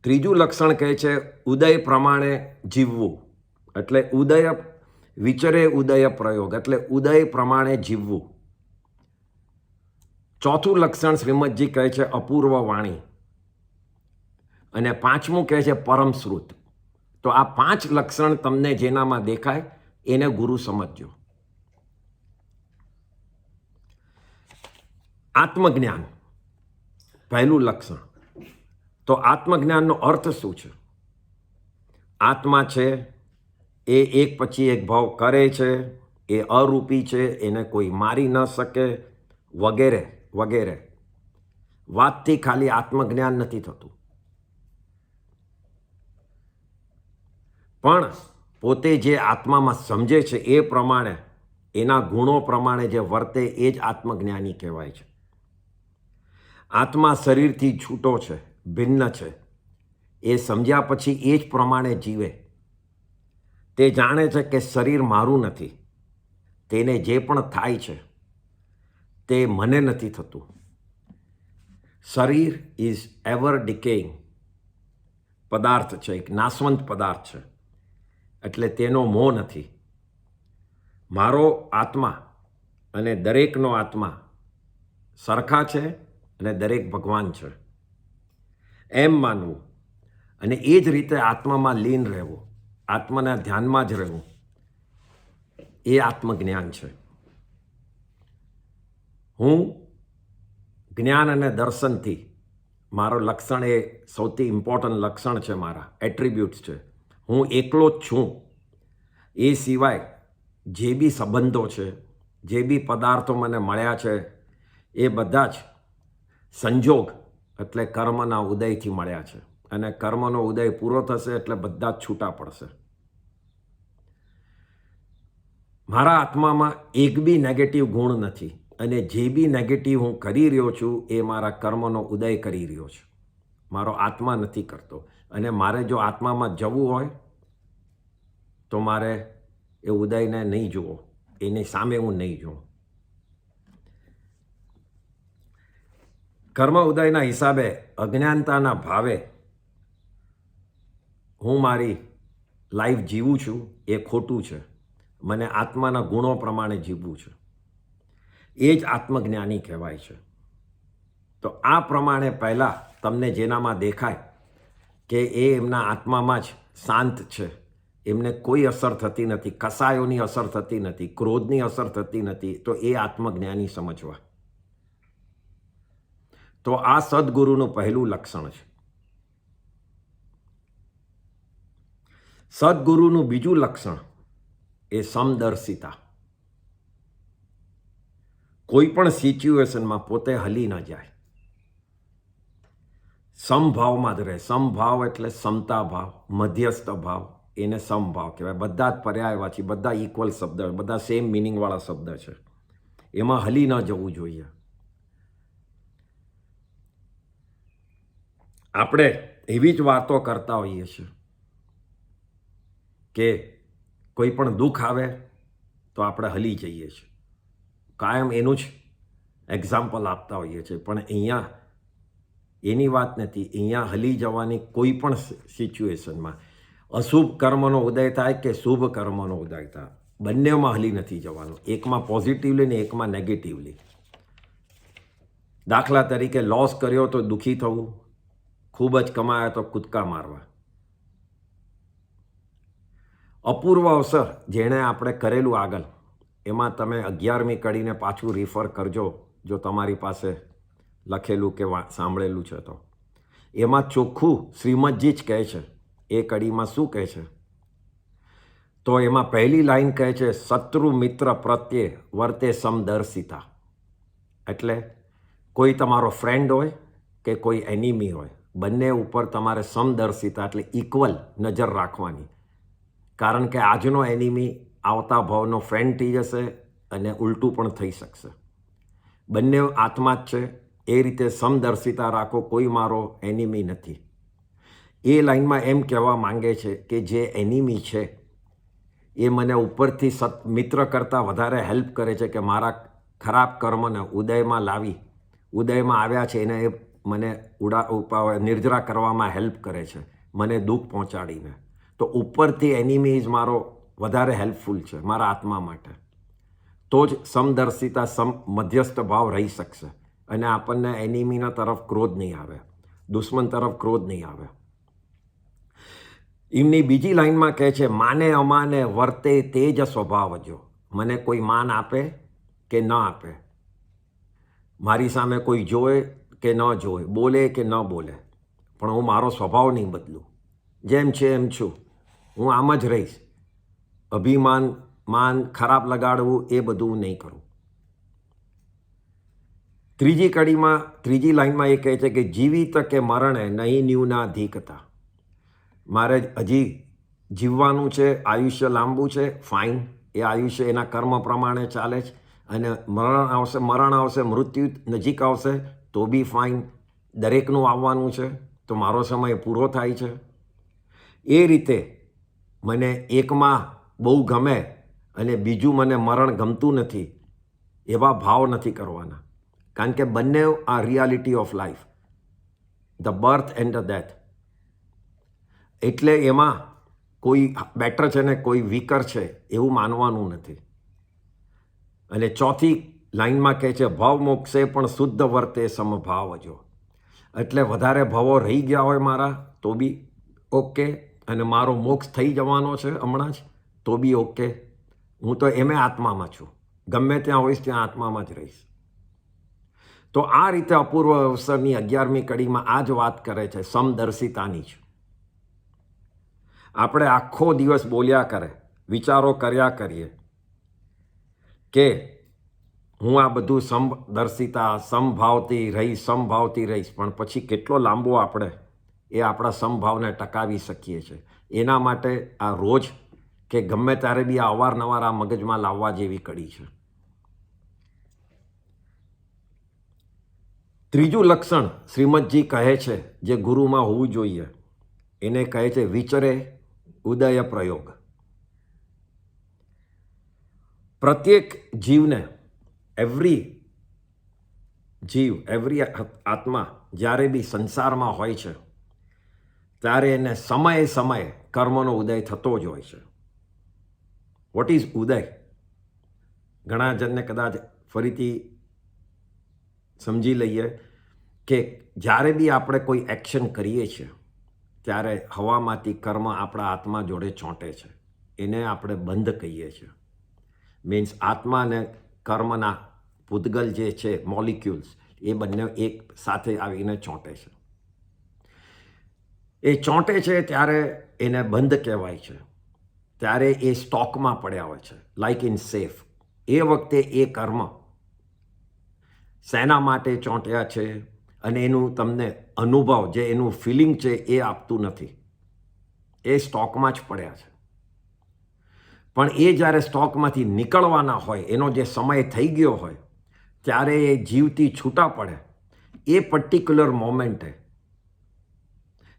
ત્રીજું લક્ષણ કહે છે ઉદય પ્રમાણે જીવવું. એટલે ઉદય, વિચરે ઉદય પ્રયોગ, એટલે ઉદય પ્રમાણે જીવવું. ચોથું લક્ષણ શ્રીમદજી કહે છે અપૂર્વ વાણી. અને પાંચમું કહે છે પરમ શ્રુત. તો આ 5 લક્ષણ તમને જેનામાં દેખાય એને ગુરુ સમજજો. આત્મજ્ઞાન પહેલું લક્ષણ. તો આત્મજ્ઞાનનો અર્થ શું છે? આત્મા છે એ એક પછી એક ભાવ કરે છે, એ અરૂપી છે, એને કોઈ મારી ન શકે, વગેરે વગેરે. વાતથી ખાલી આત્મજ્ઞાન નથી થતું, પણ પોતે જે આત્મામાં સમજે છે એ પ્રમાણે, એના ગુણો પ્રમાણે જે વર્તે એ જ આત્મજ્ઞાની કહેવાય છે. આત્મા શરીરથી છૂટો છે, ભિન્ન છે. એ સમજ્યા પછી એ જ પ્રમાણે જીવે. તે જાણે છે કે શરીર મારું નથી, તેને જે પણ થાય છે તે મને નથી થતું. શરીર ઇઝ એવર ડિકેઇંગ પદાર્થ છે, એક નાશવંત પદાર્થ છે. એટલે તેનો મોહ નથી. મારો આત્મા અને દરેકનો આત્મા સરખા છે અને દરેક ભગવાન છે એમ માનવું, અને એ જ રીતે આત્મામાં લીન રહેવું, આત્માના ધ્યાનમાં જ રહેવું, એ આત્મજ્ઞાન છે. હું જ્ઞાન અને દર્શનથી, મારો લક્ષણ એ સૌથી ઇમ્પોર્ટન્ટ લક્ષણ છે, મારા એટ્રીબ્યુટ્સ છે. હું એકલો જ છું. એ સિવાય જે બી સંબંધો છે, જે બી પદાર્થો મને મળ્યા છે, એ બધા જ સંજોગ એટલે કર્મના ઉદયથી મળ્યા છે. અને કર્મનો ઉદય પૂરો થશે એટલે બધા જ છૂટા પડશે. મારા આત્મામાં એક બી નેગેટિવ ગુણ નથી, અને જે બી નેગેટિવ હું કરી રહ્યો છું એ મારા કર્મનો ઉદય કરી રહ્યો છું, મારો આત્મા નથી કરતો. અને મારે જો આત્મામાં જવું હોય તો મારે એ ઉદયને નહીં જુઓ, એની સામે હું નહીં જોઉં. કર્મ ઉદયના હિસાબે અજ્ઞાનતાના ભાવે હું મારી લાઈફ જીવું છું એ ખોટું છે. મને આત્માના ગુણો પ્રમાણે જીવવું છે. એ જ આત્મજ્ઞાની કહેવાય છે. તો આ પ્રમાણે પહેલાં તમને જેનામાં દેખાય કે એ એમના આત્મામાં જ શાંત છે, એમને કોઈ અસર થતી નથી, કસાયોની અસર થતી નથી, ક્રોધની અસર થતી નથી, તો એ આત્મજ્ઞાની સમજવા. તો આ સદગુરુનું પહેલું લક્ષણ છે. સદગુરુનું બીજું લક્ષણ એ સમદર્શિતા. કોઈ પણ સિચ્યુએશનમાં પોતે હલી ન જાય, સમભાવમાં જ રહે. સમભાવ એટલે સમતા ભાવ, મધ્યસ્થ ભાવ, એને સમભાવ કહેવાય. બધા જ પર્યાયવાચી, બધા ઇક્વલ શબ્દ, બધા સેમ મિનિંગવાળા શબ્દ છે. એમાં હલી ન જવું જોઈએ. આપણે એવી જ વાતો કરતા હોઈએ છીએ કે કોઈ પણ દુઃખ આવે તો આપણે હલી જઈએ છીએ, કાયમ એનું જ એક્ઝામ્પલ આપતા હોઈએ છીએ. પણ અહીંયા એની વાત નથી. અહીંયા હલી જવાની કોઈ પણ સિચ્યુએશનમાં અશુભ કર્મનો ઉદય થાય કે શુભ કર્મનો ઉદય થાય, બંનેમાં હલી નથી જવાનું, એકમાં પોઝિટિવલી ને એકમાં નેગેટિવલી. દાખલા તરીકે લોસ કર્યો તો દુઃખી થવું, ખૂબ જ કમાયા તો કૂદકા મારવા. અપૂર્વ અવસર જેણે આપણે કરેલું આગળ, એમાં તમે 11મી કડીને પાછું રિફર કરજો જો તમારી પાસે લખેલું કે સાંભળેલું છે તો. એમાં ચોખ્ખું શ્રીમદજી જ કહે છે. એ કડીમાં શું કહે છે? તો એમાં પહેલી લાઈન કહે છે, શત્રુ મિત્ર પ્રત્યે વર્તે સમદર્શિતા. એટલે કોઈ તમારો ફ્રેન્ડ હોય કે કોઈ એનિમી હોય, બંને ઉપર તમારે સમદર્શિતા એટલે ઇક્વલ નજર રાખવાની. કારણ કે આજનો એનિમી આવતા ભાવનો ફ્રેન્ડ થઈ જશે અને ઉલટું પણ થઈ શકશે. બંને આત્મા જ છે, એ રીતે સમદર્શિતા રાખો, કોઈ મારો એનિમી નથી. એ લાઈનમાં એમ કહેવા માંગે છે કે જે એનિમી છે એ મને ઉપરથી મિત્ર કરતાં વધારે હેલ્પ કરે છે કે મારા ખરાબ કર્મને ઉદયમાં લાવી, ઉદયમાં આવ્યા છે એને એ મને નિર્જરા કરવામાં હેલ્પ કરે છે, મને દુઃખ પહોંચાડીને. તો ઉપરથી એનિમી જ મારો વધારે હેલ્પફુલ છે મારા આત્મા માટે. તો જ સમદર્શિતા મધ્યસ્થ ભાવ રહી શકશે અને આપણને એનિમીના તરફ ક્રોધ નહીં આવે, દુશ્મન તરફ ક્રોધ નહીં આવે. એમની બીજી લાઈનમાં કહે છે, માને અમાને વર્તે તે જ સ્વભાવ જો. મને કોઈ માન આપે કે ન આપે, મારી સામે કોઈ જોવે કે ન જોવે, બોલે કે ન બોલે, પણ હું મારો સ્વભાવ નહીં બદલું. જેમ છે એમ છું, હું આમ જ રહીશ. અભિમાન માન ખરાબ લગાડવું એ બધું હું નહીં કરું. ત્રીજી કડીમાં ત્રીજી લાઈનમાં એ કહે છે કે જીવિત કે મરણે નહીં ન્યૂના અધિકતા. મારે હજી જીવવાનું છે, આયુષ્ય લાંબુ છે, ફાઇન, એ આયુષ્ય એના કર્મ પ્રમાણે ચાલે છે. અને મરણ આવશે, મૃત્યુ નજીક આવશે તો બી ફાઇન, દરેકનું આવવાનું છે, તો મારો સમય પૂરો થાય છે. એ રીતે મને એકમાં બહુ ગમે અને બીજું મને મરણ ગમતું નથી, એવા ભાવ નથી કરવાના. કારણ કે બંને આ reality of life, the birth and the death. એટલે એમાં કોઈ બેટર છે ને કોઈ વીકર છે એવું માનવાનું નથી. અને ચોથી લાઈનમાં કહે છે, ભાવ મોક્ષે પણ શુદ્ધ વર્તે સમભાવ જો. એટલે વધારે ભાવો રહી ગયા હોય મારા તો બી ઓકે, અને મારો મોક્ષ થઈ જવાનો છે હમણાં જ તો બી ઓકે. હું તો એમે આત્મામાં છું, ગમે ત્યાં હોઈશ ત્યાં આત્મામાં જ રહીશ. તો આ રીતે અપૂર્વ અવસરની 11મી કડીમાં આ જ વાત કરે છે, સમદર્શિતાની જ. આપણે આખો દિવસ બોલ્યા કરે, વિચારો કર્યા કરીએ કે હું આ બધું સમદર્શિતા, સમભાવથી રહીશ, પણ પછી કેટલો લાંબો આપણે એ આપણા સમભાવને ટકાવી શકીએ છીએ. એના માટે આ રોજ કે ગમે ત્યારે બી આ અવારનવાર આ મગજમાં લાવવા જેવી કડી છે. ત્રીજું લક્ષણ શ્રીમદજી કહે છે જે ગુરુમાં હોવું જોઈએ, એને કહે છે વિચરે ઉદય પ્રયોગ. પ્રત્યેક જીવને, એવરી આત્મા જ્યારે બી સંસારમાં હોય છે ત્યારે એને સમયે સમયે કર્મનો ઉદય થતો જ હોય છે. વોટ ઇઝ ઉદય? ઘણા જણને કદાચ ફરીથી સમજી લઈએ કે જ્યારે બી આપણે કોઈ એક્શન કરીએ છીએ ત્યારે હવામાંથી કર્મ આપણા આત્મા જોડે ચોંટે છે, એને આપણે બંધ કહીએ છીએ. મીન્સ આત્મા અને કર્મના પૂતગલ જે છે, મોલિક્યુલ્સ, એ બંને એક સાથે આવીને ચોંટે છે. એ ચોંટે છે ત્યારે એને બંધ કહેવાય છે. ત્યારે એ સ્ટોકમાં પડ્યા હોય છે, લાઇક ઇન સેફ. એ વખતે એ કર્મ શેના માટે ચોંટ્યા છે અને એનું તમને અનુભવ, જે એનું ફિલિંગ છે એ આપતું નથી. એ સ્ટોકમાં જ પડ્યા છે. પણ એ જ્યારે સ્ટોકમાંથી નીકળવાના હોય, એનો જે સમય થઈ ગયો હોય, ત્યારે એ જીવથી છૂટા પડે. એ પર્ટિક્યુલર મોમેન્ટે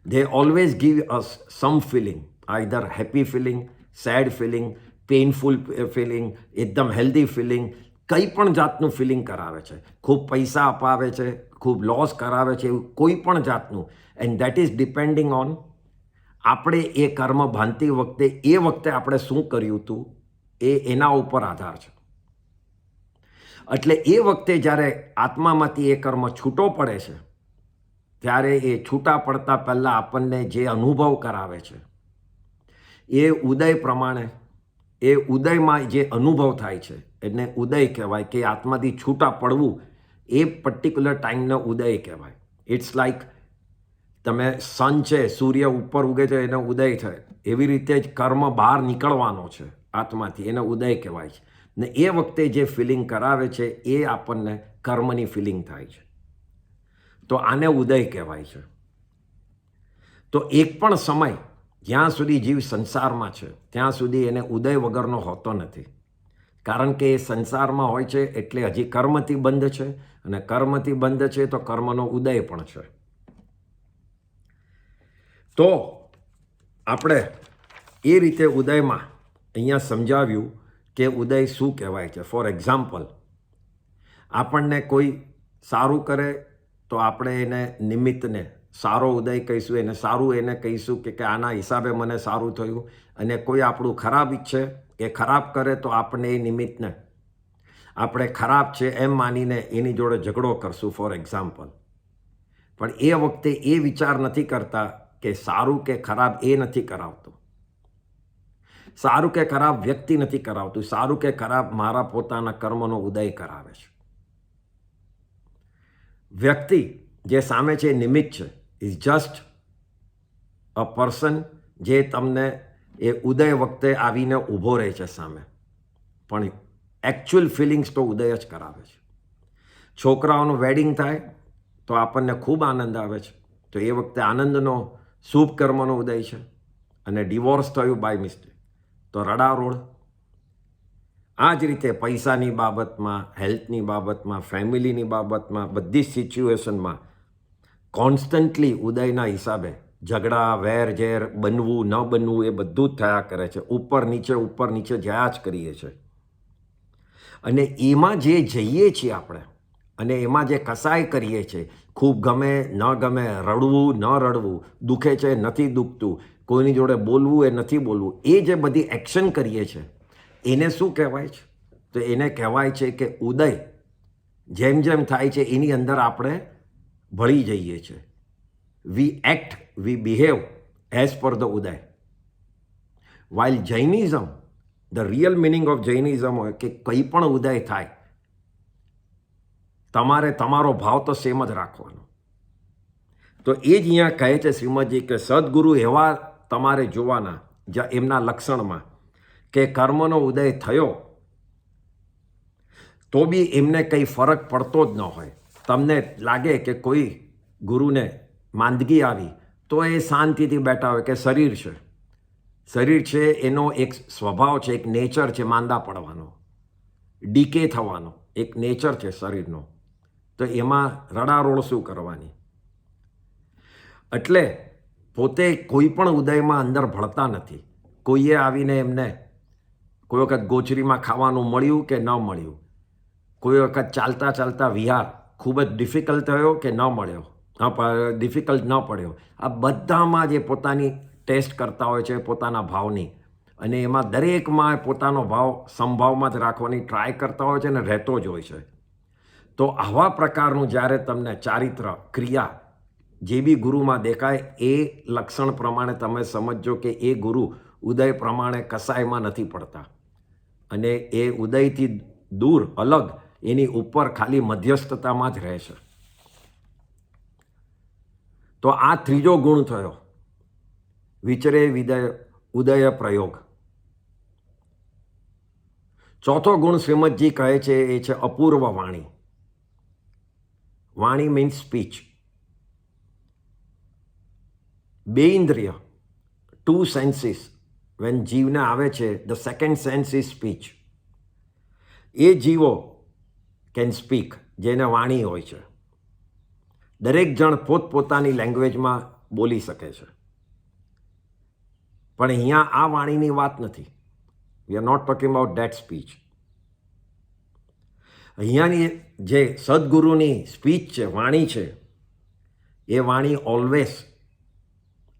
they always give us some feeling, either happy feeling sad feeling, painful feeling, એકદમ હેલ્ધી ફિલિંગ, કંઈ પણ જાતનું ફિલિંગ કરાવે છે. ખૂબ પૈસા અપાવે છે, ખૂબ લોસ કરાવે છે, એવું કોઈ પણ જાતનું. And that is depending on આપણે એ કર્મ બાંધતી વખતે આપણે શું કર્યું હતું એના ઉપર આધાર છે. એટલે એ વખતે જ્યારે આત્મામાંથી એ કર્મ છૂટો પડે છે ત્યારે એ છૂટા પડતા પહેલાં આપણને જે અનુભવ કરાવે છે એ ઉદય પ્રમાણે, એ ઉદયમાં જે અનુભવ થાય છે એને ઉદય કહેવાય. કે આત્માથી છૂટા પડવું એ પર્ટિક્યુલર ટાઈમને ઉદય કહેવાય. ઇટ્સ લાઈક તમે સન છે, સૂર્ય ઉપર ઉગે છે એને ઉદય થાય, એવી રીતે જ કર્મ બહાર નીકળવાનો છે આત્માથી, એને ઉદય કહેવાય છે. ને એ વખતે જે ફિલિંગ કરાવે છે એ આપણને કર્મની ફિલિંગ થાય છે, તો આને ઉદય કહેવાય છે. તો એક પણ સમય જ્યાં સુધી જીવ સંસારમાં છે ત્યાં સુધી એને ઉદય વગરનો હોતો નથી. કારણ કે એ સંસારમાં હોય છે એટલે હજી કર્મથી બંધ છે, અને કર્મથી બંધ છે તો કર્મનો ઉદય પણ છે. તો આપણે એ રીતે ઉદયમાં અહીંયા સમજાવ્યું કે ઉદય શું કહેવાય છે. ફોર એક્ઝામ્પલ, આપણને કોઈ સારું કરે તો આપણે એને નિમિત્તને સારો ઉદય કહીશું, એને સારું એને કહીશું કે આના હિસાબે મને સારું થયું. અને કોઈ આપણું ખરાબ ઈચ્છે, એ ખરાબ કરે તો આપણે એ નિમિત્તને આપણે ખરાબ છે એમ માનીને એની જોડે ઝઘડો કરશું, ફોર એક્ઝામ્પલ. પણ એ વખતે એ વિચાર નથી કરતા કે સારું કે ખરાબ એ નથી કરાવતું, સારું કે ખરાબ વ્યક્તિ નથી કરાવતું, સારું કે ખરાબ મારા પોતાના કર્મનો ઉદય કરાવે છે. વ્યક્તિ જે સામે છે નિમિત્ત છે, ઇઝ જસ્ટ અ પર્સન જે તમને એ ઉદય વખતે આવીને ઊભો રહે છે સામે, પણ એકચ્યુઅલ ફિલિંગ્સ તો ઉદય જ કરાવે છે. છોકરાઓનું વેડિંગ થાય તો આપણને ખૂબ આનંદ આવે છે, તો એ વખતે આનંદનો શુભ કર્મનો ઉદય છે. અને ડિવોર્સ થયું બાય મિસ્ટેક તો રડારોડ. આ જ રીતે પૈસાની બાબતમાં, હેલ્થની બાબતમાં, ફેમિલીની બાબતમાં, બધી જ સિચ્યુએશનમાં કોન્સ્ટન્ટલી ઉદયના હિસાબે ઝઘડા, વેર ઝેર, બનવું ન બનવું એ બધું જ થયા કરે છે. ઉપર નીચે જયા જ કરીએ છીએ. અને એમાં જે જઈએ છીએ આપણે, અને એમાં જે કસાય કરીએ છીએ, ખૂબ ગમે ન ગમે, રડવું ન રડવું, દુખે છે નથી દુખતું, કોઈની જોડે બોલવું એ નથી બોલવું, એ જે બધી એક્શન કરીએ છીએ એને શું કહેવાય છે? તો એને કહેવાય છે કે ઉદય જેમ જેમ થાય છે એની અંદર આપણે ભળી જઈએ છીએ. We act, we behave as per the ઉદય. While Jainism, the real meaning of Jainism હોય કે કંઈ પણ ઉદય થાય તમારે તમારો ભાવ તો સેમ જ રાખવાનો. તો એ જ અહીંયા કહે છે શ્રીમદજી કે સદગુરુ એવા તમારે જોવાના એમના લક્ષણમાં કે કર્મનો ઉદય થયો તો બી એમને કંઈ ફરક પડતો જ ન હોય. તમને લાગે કે કોઈ ગુરુને માંદગી આવી તો એ શાંતિથી બેઠા હોય કે શરીર છે એનો એક સ્વભાવ છે, એક નેચર છે માંદા પડવાનો, ડીકે થવાનો એક નેચર છે શરીરનો. તો એમાં રડારોળ શું કરવાની? એટલે પોતે કોઈ પણ ઉદયમાં અંદર ભળતા નથી. કોઈએ આવીને એમને કોઈ વખત ગોચરીમાં ખાવાનું મળ્યું કે ન મળ્યું, કોઈ વખત ચાલતા ચાલતા વિહાર ખૂબ જ ડિફિકલ્ટ થયો કે ન મળ્યો, ડિફિકલ્ટ ન પડ્યો, આ બધામાં જે પોતાની ટેસ્ટ કરતા હોય છે પોતાના ભાવની, અને એમાં દરેકમાં પોતાનો ભાવ સમભાવમાં જ રાખવાની ટ્રાય કરતા હોય છે અને રહેતો જ હોય છે. તો આવા પ્રકારનું જ્યારે તમને ચારિત્ર, ક્રિયા જે બી ગુરુમાં દેખાય એ લક્ષણ પ્રમાણે તમે સમજો કે એ ગુરુ ઉદય પ્રમાણે કસાયમાં નથી પડતા, અને એ ઉદયથી દૂર અલગ એની ઉપર ખાલી મધ્યસ્થતામાં જ રહે છે. તો આ ત્રીજો ગુણ થયો, વિચરે ઉદય પ્રયોગ. ચોથો ગુણ શ્રીમદજી કહે છે એ છે અપૂર્વ વાણી. વાણી મીન્સ સ્પીચ. બે ઇન્દ્રિય, 2 સેન્સીસ વેન જીવને આવે છે, the second sense is speech. એ જીવો કેન સ્પીક, જેને વાણી હોય છે. દરેક જણ પોતપોતાની લેંગ્વેજમાં બોલી શકે છે. પણ અહીંયા આ વાણીની વાત નથી. We are not talking about that speech. અહીંયાની જે સદગુરુની સ્પીચ છે, વાણી છે, એ વાણી ઓલવેઝ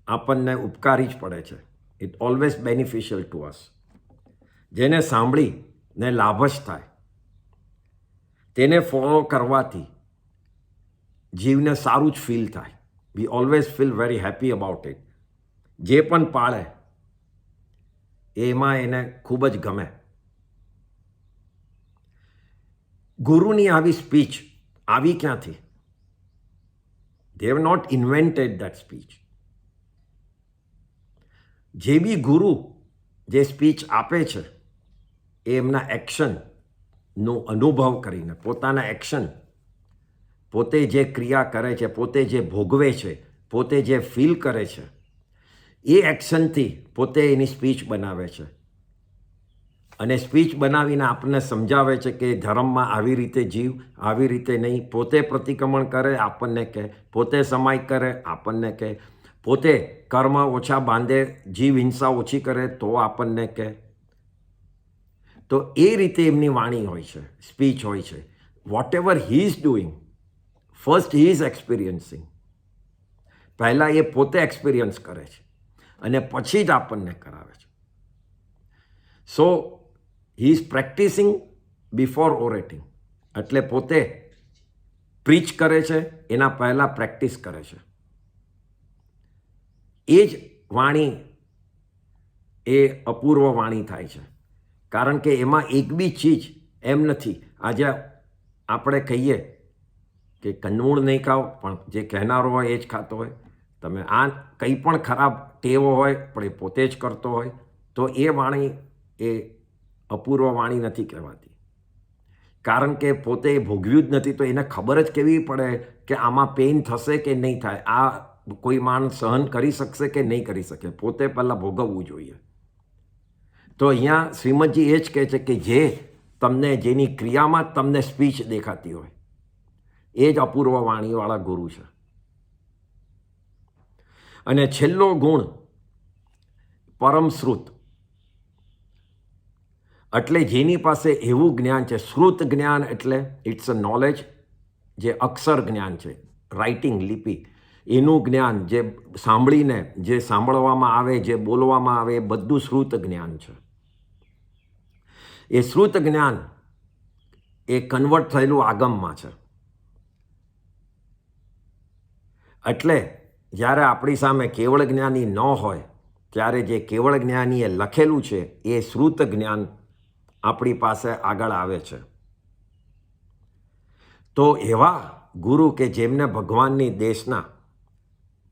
આપણને ઉપકારી જ પડે છે. ઇટ ઓલવેઝ બેનિફિશિયલ ટુ અસ. જેને સાંભળીને લાભ જ થાય, તેને ફોલો કરવાથી જીવને સારું જ ફીલ થાય. વી always feel very happy about it. જે પણ પાળે એમાં એને ખૂબ જ ગમે. ગુરુની આવી સ્પીચ આવી ક્યાંથી? They have not invented that speech. જે બી ગુરુ જે સ્પીચ આપે છે એ એમના એક્શનનો અનુભવ કરીને, પોતાના એક્શન, પોતે જે ક્રિયા કરે છે, પોતે જે ભોગવે છે, પોતે જે ફીલ કરે છે, એ એક્શનથી પોતે એની સ્પીચ બનાવે છે. અને સ્પીચ બનાવીને આપણને સમજાવે છે કે ધર્મમાં આવી રીતે જીવ, આવી રીતે નહીં. પોતે પ્રતિક્રમણ કરે, આપણને કહે. પોતે સમાય કરે, આપણને કહે. પોતે કર્મ ઓછા બાંધે, જીવ હિંસા ઓછી કરે, તો આપણને કહે. તો એ રીતે એમની વાણી હોય છે, સ્પીચ હોય છે. Whatever he is doing, first he is experiencing. પહેલાં એ પોતે એક્સપિરિયન્સ કરે છે અને પછી જ આપણને કરાવે છે. સો હી ઇઝ પ્રેક્ટિસિંગ બિફોર ઓરેટિંગ. એટલે પોતે પ્રીચ કરે છે, એના પહેલાં પ્રેક્ટિસ કરે છે. એ જ વાણી એ અપૂર્વ વાણી થાય છે. કારણ કે એમાં એક બી ચીજ એમ નથી. આજે આપણે કહીએ કે કંદમૂળ નહીં ખાઓ, પણ જે કહેનારો હોય એ જ ખાતો હોય. તમે આ કંઈ પણ ખરાબ ટેવો હોય પણ એ પોતે જ કરતો હોય, તો એ વાણી એ અપૂર્વ વાણી નથી કહેવાતી. કારણ કે પોતે ભોગવ્યું જ નથી, તો એને ખબર જ કેવી પડે કે આમાં પેઇન થશે કે નહીં થાય, આ કોઈ માણસ સહન કરી શકશે કે નહીં કરી શકે. પોતે પહેલાં ભોગવવું જોઈએ. તો અહીંયા શ્રીમદજી એ જ કહે છે કે જે તમને, જેની ક્રિયામાં તમને સ્પીચ દેખાતી હોય, એ જ અપૂર્વ વાણીવાળા ગુરુ છે. અને છેલ્લો ગુણ પરમશ્રુત. એટલે જેની પાસે એવું જ્ઞાન છે, શ્રુત જ્ઞાન એટલે ઇટ્સ અ નોલેજ, જે અક્ષર જ્ઞાન છે, રાઇટિંગ, લિપિ, એનું જ્ઞાન, જે સાંભળીને જે સાંભળવામાં આવે, જે બોલવામાં આવે, એ બધું શ્રુત જ્ઞાન છે. એ શ્રુત જ્ઞાન એ કન્વર્ટ થયેલું આગમમાં છે. એટલે જ્યારે આપણી સામે કેવળ જ્ઞાની ન હોય, ત્યારે જે કેવળ જ્ઞાનીએ લખેલું છે એ શ્રુત જ્ઞાન આપણી પાસે આગળ આવે છે. તો એવા ગુરુ કે જેમને ભગવાનની દેશના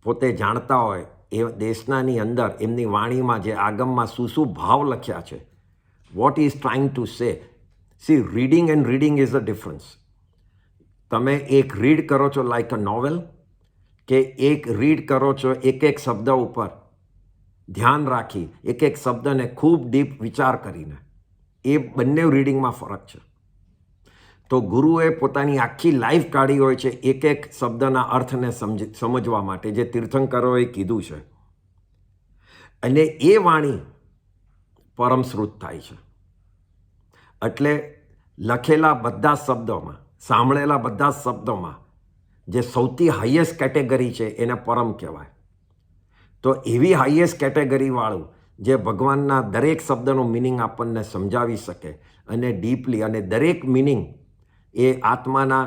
પોતે જાણતા હોય, એ દેશનાની અંદર એમની વાણીમાં જે આગમમાં શું શું ભાવ લખ્યા છે, what is trying to say. C, reading and reading is a difference. તમે એક રીડ કરો છો લાઈક અ નોવેલ, કે એક રીડ કરો છો એક એક શબ્દ ઉપર ધ્યાન રાખી, એક એક શબ્દને ખૂબ ડીપ વિચાર કરીને. એ બંને રીડિંગમાં ફરક છે. તો ગુરુએ પોતાની આખી લાઈફ કાઢી હોય છે એક એક શબ્દના અર્થને સમજવા માટે, જે તીર્થંકરોએ કીધું છે. અને એ વાણી પરમશ્રુત થાય છે. એટલે લખેલા બધા શબ્દોમાં, સાંભળેલા બધા શબ્દોમાં જે સૌથી હાઈએસ્ટ કેટેગરી છે એને પરમ કહેવાય. તો એવી હાઈએસ્ટ કેટેગરીવાળું જે ભગવાનના દરેક શબ્દનો મિનિંગ આપણને સમજાવી શકે, અને ડીપલી, અને દરેક મિનિંગ એ આત્માના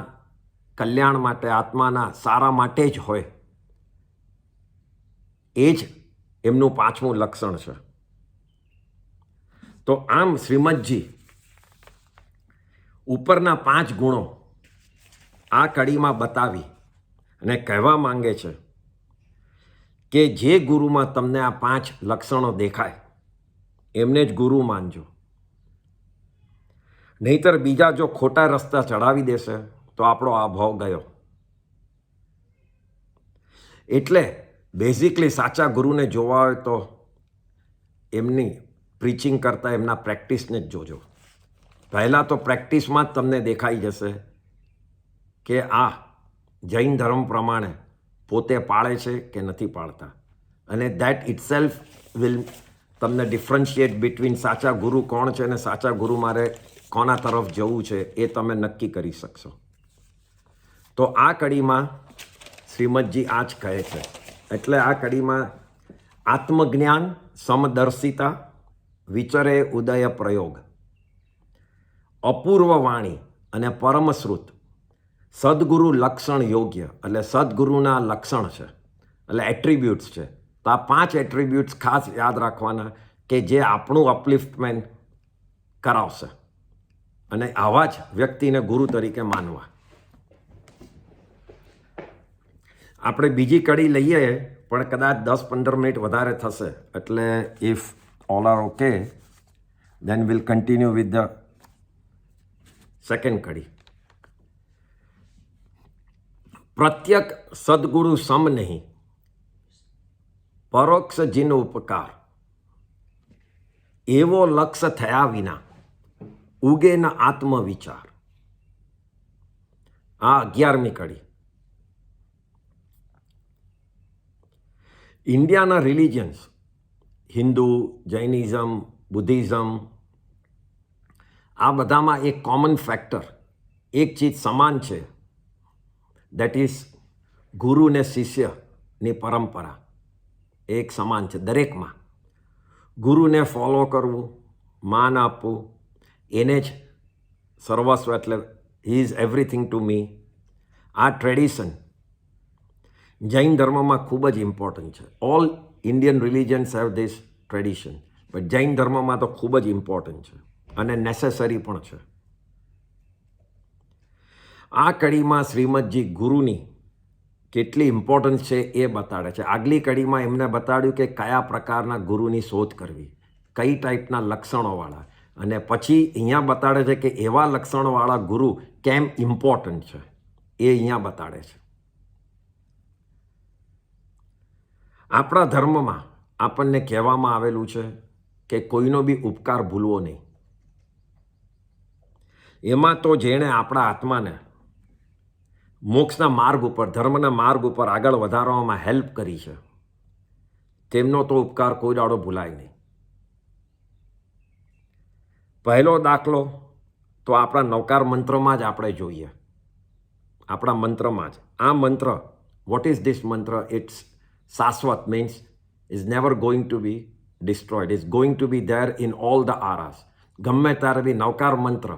કલ્યાણ માટે, આત્માના સારા માટે જ હોય, એ જ એમનું 5મું લક્ષણ છે. તો આમ શ્રીમદજી ઉપરના 5 ગુણો આ કડીમાં બતાવી અને કહેવા માંગે છે કે જે ગુરુમાં તમને આ 5 લક્ષણો દેખાય એમને જ ગુરુ માનજો. નહીતર બીજા જો ખોટા રસ્તા ચડાવી દેશે તો આપણો આ ભાવ ગયો. એટલે બેઝિકલી સાચા ગુરુને જોવા હોય તો એમની પ્રીચિંગ કરતાં એમના પ્રેક્ટિસને જ જોજો. પહેલાં તો પ્રેક્ટિસમાં જ તમને દેખાઈ જશે કે આ જૈન ધર્મ પ્રમાણે પોતે પાળે છે કે નથી પાળતા. અને દેટ ઇટસેલ્ફ વિલ તમને ડિફરન્શિએટ બિટવીન સાચા ગુરુ કોણ છે અને સાચા ગુરુ મારે કોના તરફ જવું છે એ તમે નક્કી કરી શકશો. તો આ કડીમાં શ્રીમદજી આ જ કહે છે. એટલે આ કડીમાં આત્મજ્ઞાન, સમદર્શિતા, વિચરે ઉદય પ્રયોગ, અપૂર્વ વાણી અને પરમશ્રુત, સદગુરુ લક્ષણ યોગ્ય, એટલે સદગુરુના લક્ષણ છે, એટલે એટ્રીબ્યુટ્સ છે. તો આ 5 એટ્રીબ્યુટ્સ ખાસ યાદ રાખવાના કે જે આપણું અપલિફ્ટમેન્ટ કરાવશે અને આવા જ વ્યક્તિને ગુરુ તરીકે માનવા. આપણે બીજી કડી લઈએ પણ કદાચ 10-15 મિનિટ વધારે થશે. એટલે if all are okay then will continue with the second કડી. પ્રત્યક સદગુરુ સમ નહીં, પરોક્ષ જીન ઉપકાર, એવો લક્ષ્ય થયા વિના ઉગે ન આત્મવિચાર. આ 11મી કડી. ઇન્ડિયાના રિલિજન્સ હિન્દુ, જૈનિઝમ, બુદ્ધિઝમ, આ બધામાં એક કોમન ફેક્ટર, એક ચીજ સમાન છે, દેટ ઇઝ ગુરુ ને શિષ્યની પરંપરા એક સમાન છે દરેકમાં. ગુરુને ફોલો કરવું, માન આપવું, એને જ સર્વસ્વ, એટલે he is everything to me. આ ટ્રેડિશન જૈન ધર્મમાં ખૂબ જ ઇમ્પોર્ટન્ટ છે. All Indian religions have this tradition, but Jain ધર્મમાં તો ખૂબ જ ઇમ્પોર્ટન્ટ છે અને નેસેસરી પણ છે. આ કડીમાં શ્રીમદજી ગુરુની કેટલી ઇમ્પોર્ટન્સ છે એ બતાડે છે. આગલી કડીમાં એમને બતાડ્યું કે કયા પ્રકારના ગુરુની શોધ કરવી, કઈ ટાઈપના લક્ષણોવાળા, અને પછી અહીંયા બતાડે છે કે એવા લક્ષણોવાળા ગુરુ કેમ ઇમ્પોર્ટન્ટ છે એ અહીંયા બતાડે છે. આપણા ધર્મમાં આપણને કહેવામાં આવેલું છે કે કોઈનો બી ઉપકાર ભૂલવો નહીં. એમાં તો જેણે આપણા આત્માને મોક્ષના માર્ગ ઉપર, ધર્મના માર્ગ ઉપર આગળ વધારવામાં હેલ્પ કરી છે, તેમનો તો ઉપકાર કોઈ દાડો ભૂલાય નહીં. પહેલો દાખલો તો આપણા નવકાર મંત્રમાં જ આપણે જોઈએ. આપણા મંત્રમાં જ આ મંત્ર, what is this mantra? It's શાશ્વત, means is never going to be destroyed, is going to be there in all the આરાસ. ગમે ત્યારે બી નવકાર મંત્ર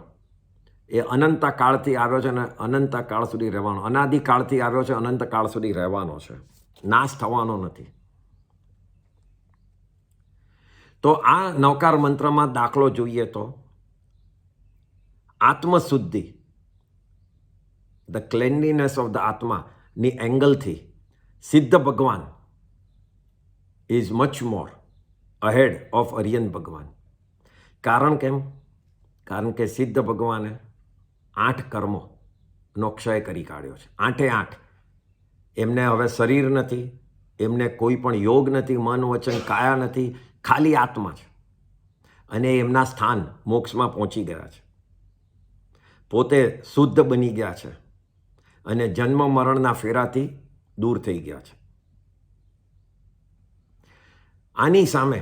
એ અનંત કાળથી આવ્યો છે અને અનંત કાળ સુધી રહેવાનો, અનાદિકાળથી આવ્યો છે, અનંત કાળ સુધી રહેવાનો છે, નાશ થવાનો નથી. તો આ નવકાર મંત્રમાં દાખલો જોઈએ તો આત્મશુદ્ધિ, ધ ક્લેનલીનેસ ઓફ ધ આત્માની એંગલથી સિદ્ધ ભગવાન is much more ahead of અરિયન ભગવાન. કારણ કેમ? કારણ કે સિદ્ધ ભગવાને 8 કર્મોનો ક્ષય કરી કાઢ્યો છે. 8 એમને હવે શરીર નથી, એમને કોઈ પણ યોગ નથી, મન, વચન, કાયા નથી, ખાલી આત્મા છે. અને એમના સ્થાન મોક્ષમાં પહોંચી ગયા છે, પોતે શુદ્ધ બની ગયા છે અને જન્મ મરણના ફેરાથી દૂર થઈ ગયા છે. આની સામે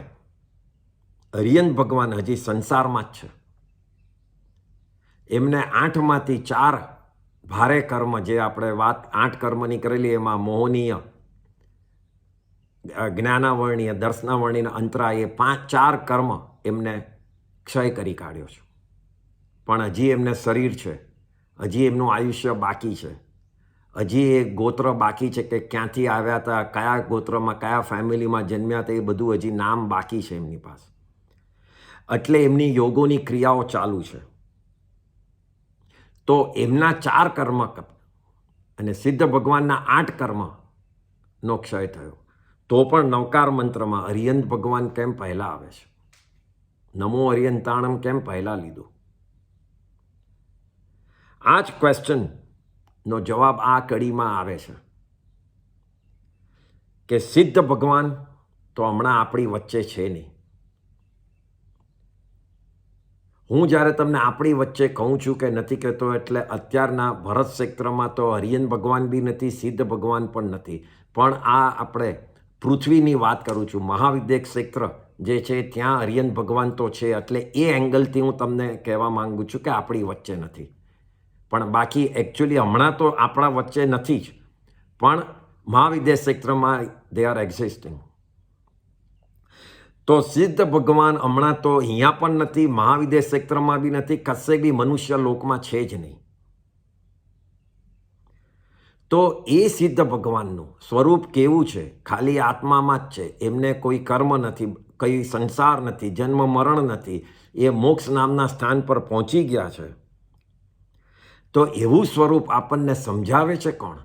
અરિયન ભગવાન હજી સંસારમાં જ છે. એમને 8માંથી 4 ભારે કર્મ, જે આપણે વાત 8 કર્મની કરેલી, એમાં મોહનીય, જ્ઞાનાવર્ણીય, દર્શનાવર્ણીય, અંતરા, એ 4 કર્મ એમને ક્ષય કરી કાઢ્યો છે. પણ હજી એમને શરીર છે, હજી એમનું આયુષ્ય બાકી છે, હજી એ ગોત્ર બાકી છે કે ક્યાંથી આવ્યા હતા, કયા ગોત્રમાં, કયા ફેમિલીમાં જન્મ્યા હતા, એ બધું હજી નામ બાકી છે એમની પાસે. એટલે એમની યોગોની ક્રિયાઓ ચાલુ છે. તો એમના 4 કર્મ અને સિદ્ધ ભગવાનના 8 કર્મનો ક્ષય થયો. તો પણ નવકાર મંત્રમાં અરિયંત ભગવાન કેમ પહેલાં આવે છે? નમો અરિયંતાણમ કેમ પહેલાં લીધું? આ જ ક્વેશ્ચનનો જવાબ આ કડીમાં આવે છે કે સિદ્ધ ભગવાન તો હમણાં આપણી વચ્ચે છે નહીં. હું જ્યારે તમને આપણી વચ્ચે કહું છું કે નથી કહેતો, એટલે અત્યારના ભરત ક્ષેત્રમાં તો હરિયન ભગવાન બી નથી, સિદ્ધ ભગવાન પણ નથી, પણ આ આપણે પૃથ્વીની વાત કરું છું. મહાવિદ્ય ક્ષેત્ર જે છે ત્યાં અરિયન ભગવાન તો છે. એટલે એ એંગલથી હું તમને કહેવા માંગુ છું કે આપણી વચ્ચે નથી. પણ બાકી એકચ્યુઅલી હમણાં તો આપણા વચ્ચે નથી જ, પણ મહાવિદ્યા ક્ષેત્રમાં દે આર એક્ઝિસ્ટિંગ. તો સિદ્ધ ભગવાન હમણાં તો અહીંયા પણ નથી, મહાવિદ્યા ક્ષેત્રમાં બી નથી, કશે બી મનુષ્ય લોકમાં છે જ નહીં. તો એ સિદ્ધ ભગવાનનું સ્વરૂપ કેવું છે? ખાલી આત્મામાં જ છે. એમને કોઈ કર્મ નથી, કોઈ સંસાર નથી, જન્મ મરણ નથી. એ મોક્ષ નામના સ્થાન પર પહોંચી ગયા છે. તો એવું સ્વરૂપ આપણને સમજાવે છે કોણ?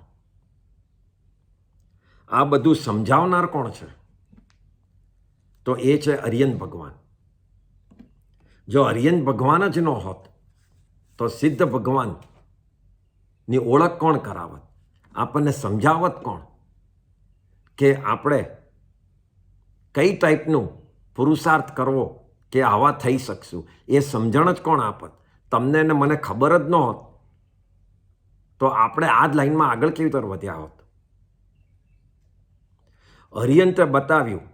આ બધું સમજાવનાર કોણ છે? તો એ છે અરિયન ભગવાન. જો અરિયન ભગવાન જ ન હોત તો સિદ્ધ ભગવાનની ઓળખ કોણ કરાવત? આપણને સમજાવત કોણ કે આપણે કઈ ટાઈપનું પુરુષાર્થ કરવો કે આવા થઈ શકશું? એ સમજણ જ કોણ આપત? તમને ને મને ખબર જ ન હોત તો આપણે આ જ લાઈનમાં આગળ કેવી રીતે વધ્યા હોત? અરિયંતે બતાવ્યું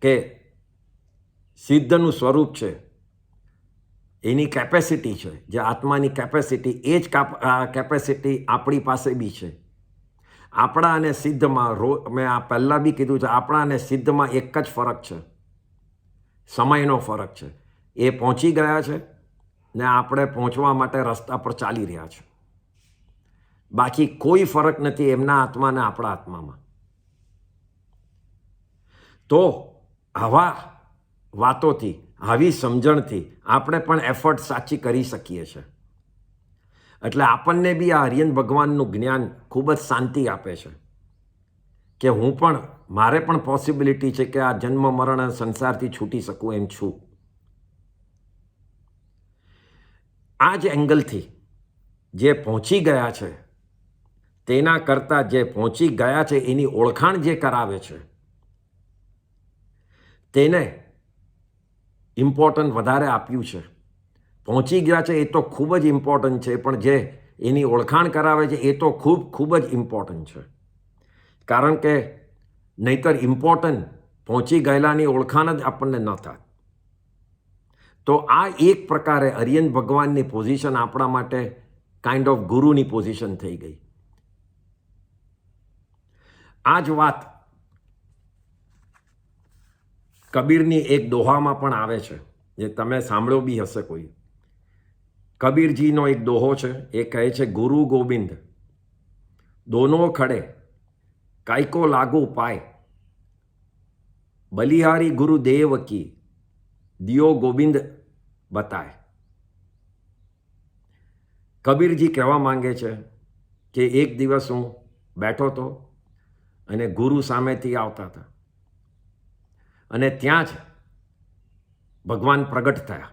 કે સિદ્ધનું સ્વરૂપ છે, એની કેપેસિટી છે, જે આત્માની કેપેસિટી, એ જ કેપેસિટી આપણી પાસે બી છે. આપણા અને સિદ્ધમાં મેં આ પહેલાં બી કીધું છે, આપણા અને સિદ્ધમાં એક જ ફરક છે, સમયનો ફરક છે. એ પહોંચી ગયા છે ને આપણે પહોંચવા માટે રસ્તા પર ચાલી રહ્યા છે. બાકી કોઈ ફરક નથી એમના આત્મા અને આપણા આત્મામાં. તો આવા વાતોથી, આવી સમજણથી આપણે પણ એફર્ટ સાચી કરી શકીએ છીએ. એટલે આપણને બી આ આર્યન ભગવાનનું જ્ઞાન ખૂબ જ શાંતિ આપે છે કે મારે પણ પોસિબિલિટી છે કે આ જન્મ મરણ અને સંસારથી છૂટી શકું એમ છું. આ જ એંગલથી જે પહોંચી ગયા છે તેના કરતાં જે પહોંચી ગયા છે એની ઓળખાણ જે કરાવે છે તેને ઇમ્પોર્ટન્ટ વધારે આપ્યું છે. પહોંચી ગયા છે એ તો ખૂબ જ ઇમ્પોર્ટન્ટ છે, પણ જે એની ઓળખાણ કરાવે છે એ તો ખૂબ જ ઇમ્પોર્ટન્ટ છે. કારણ કે નહીંતર ઇમ્પોર્ટન્ટ પહોંચી ગયેલાની ઓળખાણ જ આપણને ન થાય. તો આ એક પ્રકારે અરિયન ભગવાનની પોઝિશન આપણા માટે કાઇન્ડ ઓફ ગુરુની પોઝિશન થઈ ગઈ. આ જ વાત કબીરની એક દોહામાં પણ આવે છે, જે તમે સાંભળ્યો બી હશે કોઈ. કબીરજીનો એક દોહો છે, એ કહે છે, ગુરુ ગોવિંદ દોનો ખડે કાયકો લાગુ પાય, બલિહારી ગુરુદેવ કી દિયો ગોવિંદ બતાય. કબીરજી કહેવા માંગે છે કે એક દિવસ હું બેઠો હતો અને ગુરુ સામેથી આવતા હતા અને ત્યાં જ ભગવાન પ્રગટ થયા.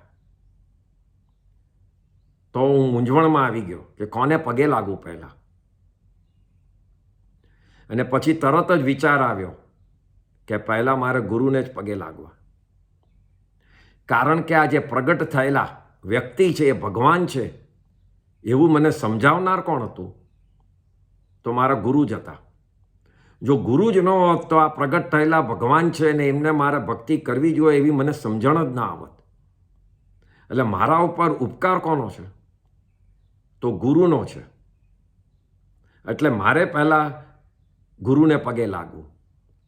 તો હું મૂંઝવણમાં આવી ગયો કે કોને પગે લાગુ પહેલાં. અને પછી તરત જ વિચાર આવ્યો કે પહેલાં મારે ગુરુને જ પગે લાગવા. કારણ કે આ જે પ્રગટ થયેલા વ્યક્તિ છે એ ભગવાન છે એવું મને સમજાવનાર કોણ હતું? તો મારા ગુરુ જ હતા. જો ગુરુ જ ન હોત તો આ પ્રગટ થયેલા ભગવાન છે ને એમને મારે ભક્તિ કરવી જોઈએ એવી મને સમજણ જ ના આવત. એટલે મારા ઉપર ઉપકાર કોનો છે? તો ગુરુનો છે. એટલે મારે પહેલાં ગુરુને પગે લાગવું.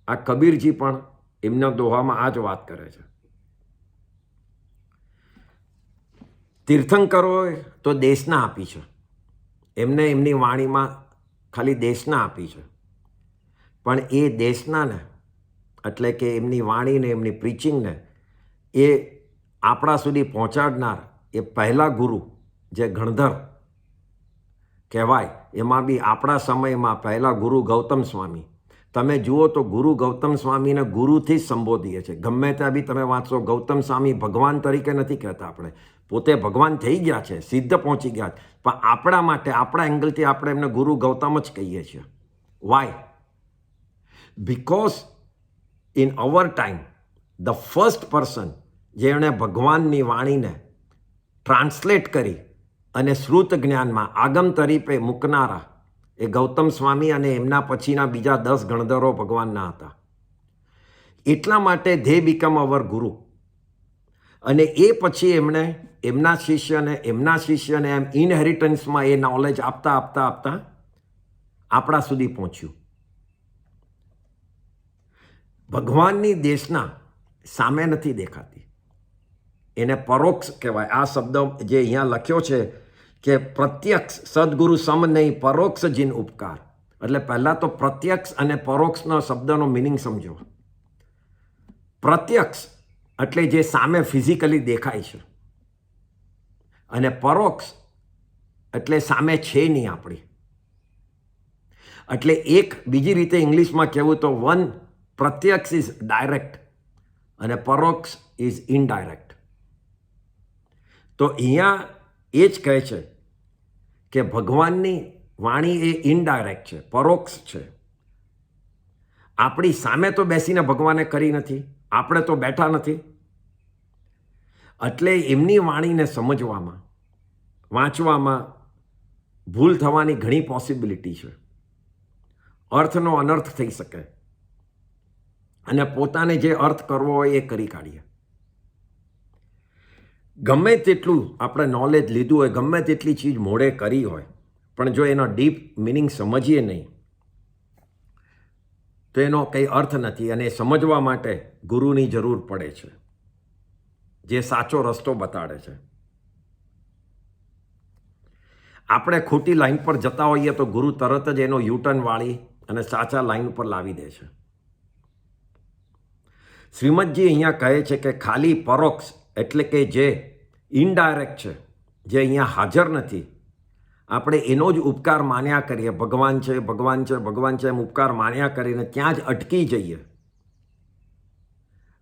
આ કબીરજી પણ એમના દોહામાં આ જ વાત કરે છે. તીર્થંકરોએ તો દેશના આપી છે, એમને એમની વાણીમાં ખાલી દેશના આપી છે, પણ એ દેશનાને એટલે કે એમની વાણીને એમની પ્રીચિંગને એ આપણા સુધી પહોંચાડનાર એ પહેલા ગુરુ જે ગણધર કહેવાય, એમાં બી આપણા સમયમાં પહેલા ગુરુ ગૌતમ સ્વામી. તમે જુઓ તો ગુરુ ગૌતમ સ્વામીને ગુરુથી જ સંબોધીએ છીએ. ગમે ત્યાં બી તમે વાંચો, ગૌતમ સ્વામી ભગવાન તરીકે નથી કહેતા. આપણે પોતે ભગવાન થઈ ગયા છે, સિદ્ધ પહોંચી ગયા, પણ આપણા માટે આપણા એંગલથી આપણે એમને ગુરુ ગૌતમ જ કહીએ છીએ. Why? Because in our time the first person જેણે ભગવાનની વાણીને ટ્રાન્સલેટ કરી અને શ્રુત જ્ઞાનમાં આગમ તરીકે મૂકનારા એ ગૌતમ સ્વામી અને એમના પછીના બીજા 10 ગણધરો ભગવાનના હતા. એટલા માટે ધે બીકમ અવર ગુરુ. અને એ પછી એમણે એમના શિષ્યને એમ ઇનહેરિટન્સમાં એ નોલેજ આપતા આપણા સુધી પહોંચ્યું. ભગવાનની દેશના સામે નથી દેખાતી, એને પરોક્ષ કહેવાય. આ શબ્દ જે અહીંયા લખ્યો છે કે પ્રત્યક્ષ સદગુરુ સમ નહીં પરોક્ષ જીન ઉપકાર, એટલે પહેલાં તો પ્રત્યક્ષ અને પરોક્ષનો શબ્દનો મિનિંગ સમજો. પ્રત્યક્ષ એટલે જે સામે ફિઝિકલી દેખાય છે, અને પરોક્ષ એટલે સામે છે નહીં આપણી. એટલે એક બીજી રીતે ઇંગ્લિશમાં કહેવું તો વન પ્રત્યક્ષ ઇઝ ડાયરેક્ટ અને પરોક્ષ ઇઝ ઇનડાયરેક્ટ. તો અહીંયા એ જ કહે છે કે ભગવાનની વાણી એ ઇનડાયરેક્ટ છે, પરોક્ષ છે. આપણી સામે તો બેસીને ભગવાને કરી નથી, આપણે તો બેઠા નથી. એટલે એમની વાણીને સમજવામાં, વાંચવામાં ભૂલ થવાની ઘણી પોસિબિલિટી છે. અર્થનો અનર્થ થઈ શકે, અને પોતાને જે અર્થ કરવો હોય એ કરી કાઢીએ. ગમે તેટલું આપણે નોલેજ લીધું હોય, ગમે તેટલી ચીજ મોડે કરી હોય, પણ જો એનો ડીપ મિનિંગ સમજીએ નહીં તો એનો કંઈ અર્થ નથી. અને સમજવા માટે ગુરુની જરૂર પડે છે, જે સાચો રસ્તો બતાડે છે. આપણે ખોટી લાઈન પર જતા હોઈએ તો ગુરુ તરત જ એનો યુટર્ન વાળી અને સાચા લાઈન પર લાવી દે છે. શ્રીમદજી અહીંયા કહે છે કે ખાલી પરોક્ષ એટલે કે જે ઇનડાયરેક્ટ છે, જે અહીંયા હાજર નથી, આપણે એનો જ ઉપકાર માન્યા કરીએ. ભગવાન છે, ભગવાન છે, ભગવાન છે એમ ઉપકાર માન્યા કરીને ત્યાં જ અટકી જઈએ,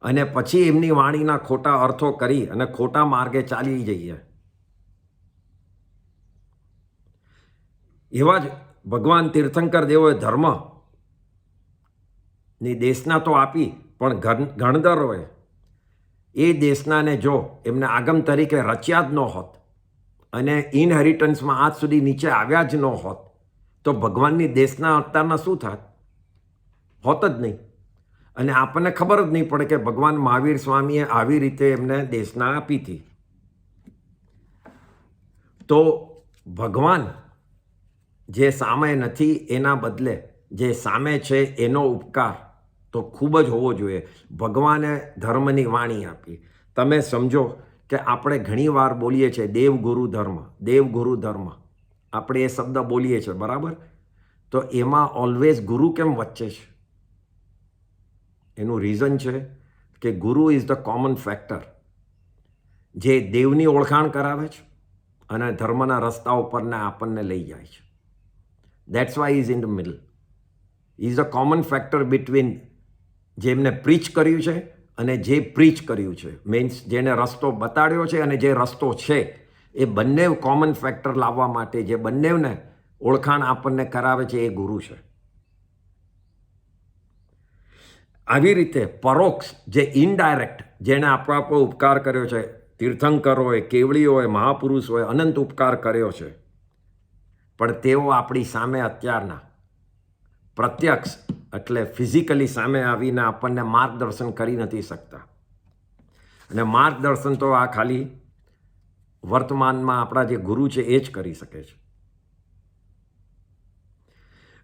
અને પછી એમની વાણીના ખોટા અર્થો કરી અને ખોટા માર્ગે ચાલી જઈએ. એવા જ ભગવાન તીર્થંકર દેવોએ ધર્મની દેશના તો આપી, પણ ગણધરોએ એ દેશનાને જો એમને આગમ તરીકે રચ્યા જ ન હોત અને ઇનહેરિટન્સમાં આજ સુધી નીચે આવ્યા જ ન હોત તો ભગવાનની દેશના અત્યારના શું થાત? હોત જ નહીં. અને આપણને ખબર જ નહીં પડે કે ભગવાન મહાવીર સ્વામીએ આવી રીતે એમને દેશના આપી હતી. તો ભગવાન જે સામે નથી એના બદલે જે સામે છે એનો ઉપકાર તો ખૂબ જ હોવો જોઈએ. ભગવાને ધર્મની વાણી આપી. તમે સમજો કે આપણે ઘણીવાર બોલીએ છીએ દેવગુરુ ધર્મ, દેવગુરુ ધર્મ, આપણે એ શબ્દ બોલીએ છીએ, બરાબર? તો એમાં ઓલવેઝ ગુરુ કેમ વચ્ચે છે? એનું રીઝન છે કે ગુરુ ઇઝ ધ કોમન ફેક્ટર જે દેવની ઓળખાણ કરાવે છે અને ધર્મના રસ્તા ઉપરને આપણને લઈ જાય છે. That's why is in the middle. Is the common factor between જેમને પ્રીચ કર્યું છે અને જે પ્રીચ કર્યું છે, મીન્સ જેને રસ્તો બતાડ્યો છે અને જે રસ્તો છે, એ બંને કોમન ફેક્ટર લાવવા માટે જે બંનેને ઓળખાણ આપણને કરાવે છે એ ગુરુ છે. આવી રીતે પરોક્ષ જે ઇનડાયરેક્ટ જેને આપણા પર ઉપકાર કર્યો છે, તીર્થંકર હોય, કેવળી હોય, મહાપુરુષ હોય, અનંત ઉપકાર કર્યો છે, પણ તેઓ આપણી સામે અત્યારના પ્રત્યક્ષ એટલે ફિઝિકલી સામે આવીને આપણને માર્ગદર્શન કરી નથી શકતા. અને માર્ગદર્શન તો આ ખાલી વર્તમાનમાં આપણા જે ગુરુ છે એ જ કરી શકે છે.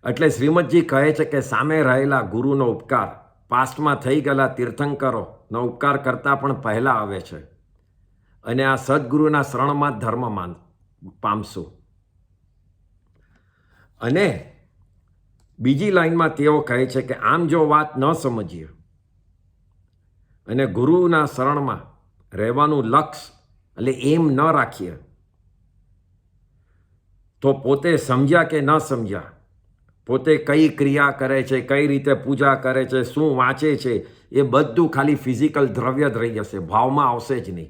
એટલે શ્રીમદજી કહે છે કે સામે રહેલા ગુરુનો ઉપકાર પાસ્ટમાં થઈ ગયેલા તીર્થંકરોનો ઉપકાર કરતાં પણ પહેલાં આવે છે, અને આ સદગુરુના શરણમાં જ ધર્મ પામશું. અને બીજી લાઈનમાં તેઓ કહે છે કે આમ જો વાત ન સમજીએ અને ગુરુના શરણમાં રહેવાનું લક્ષ્ય એટલે એમ ન રાખીએ તો પોતે સમજ્યા કે ન સમજ્યા, પોતે કઈ ક્રિયા કરે છે, કઈ રીતે પૂજા કરે છે, શું વાંચે છે, એ બધું ખાલી ફિઝિકલ દ્રવ્ય જ રહી જશે, ભાવમાં આવશે જ નહીં,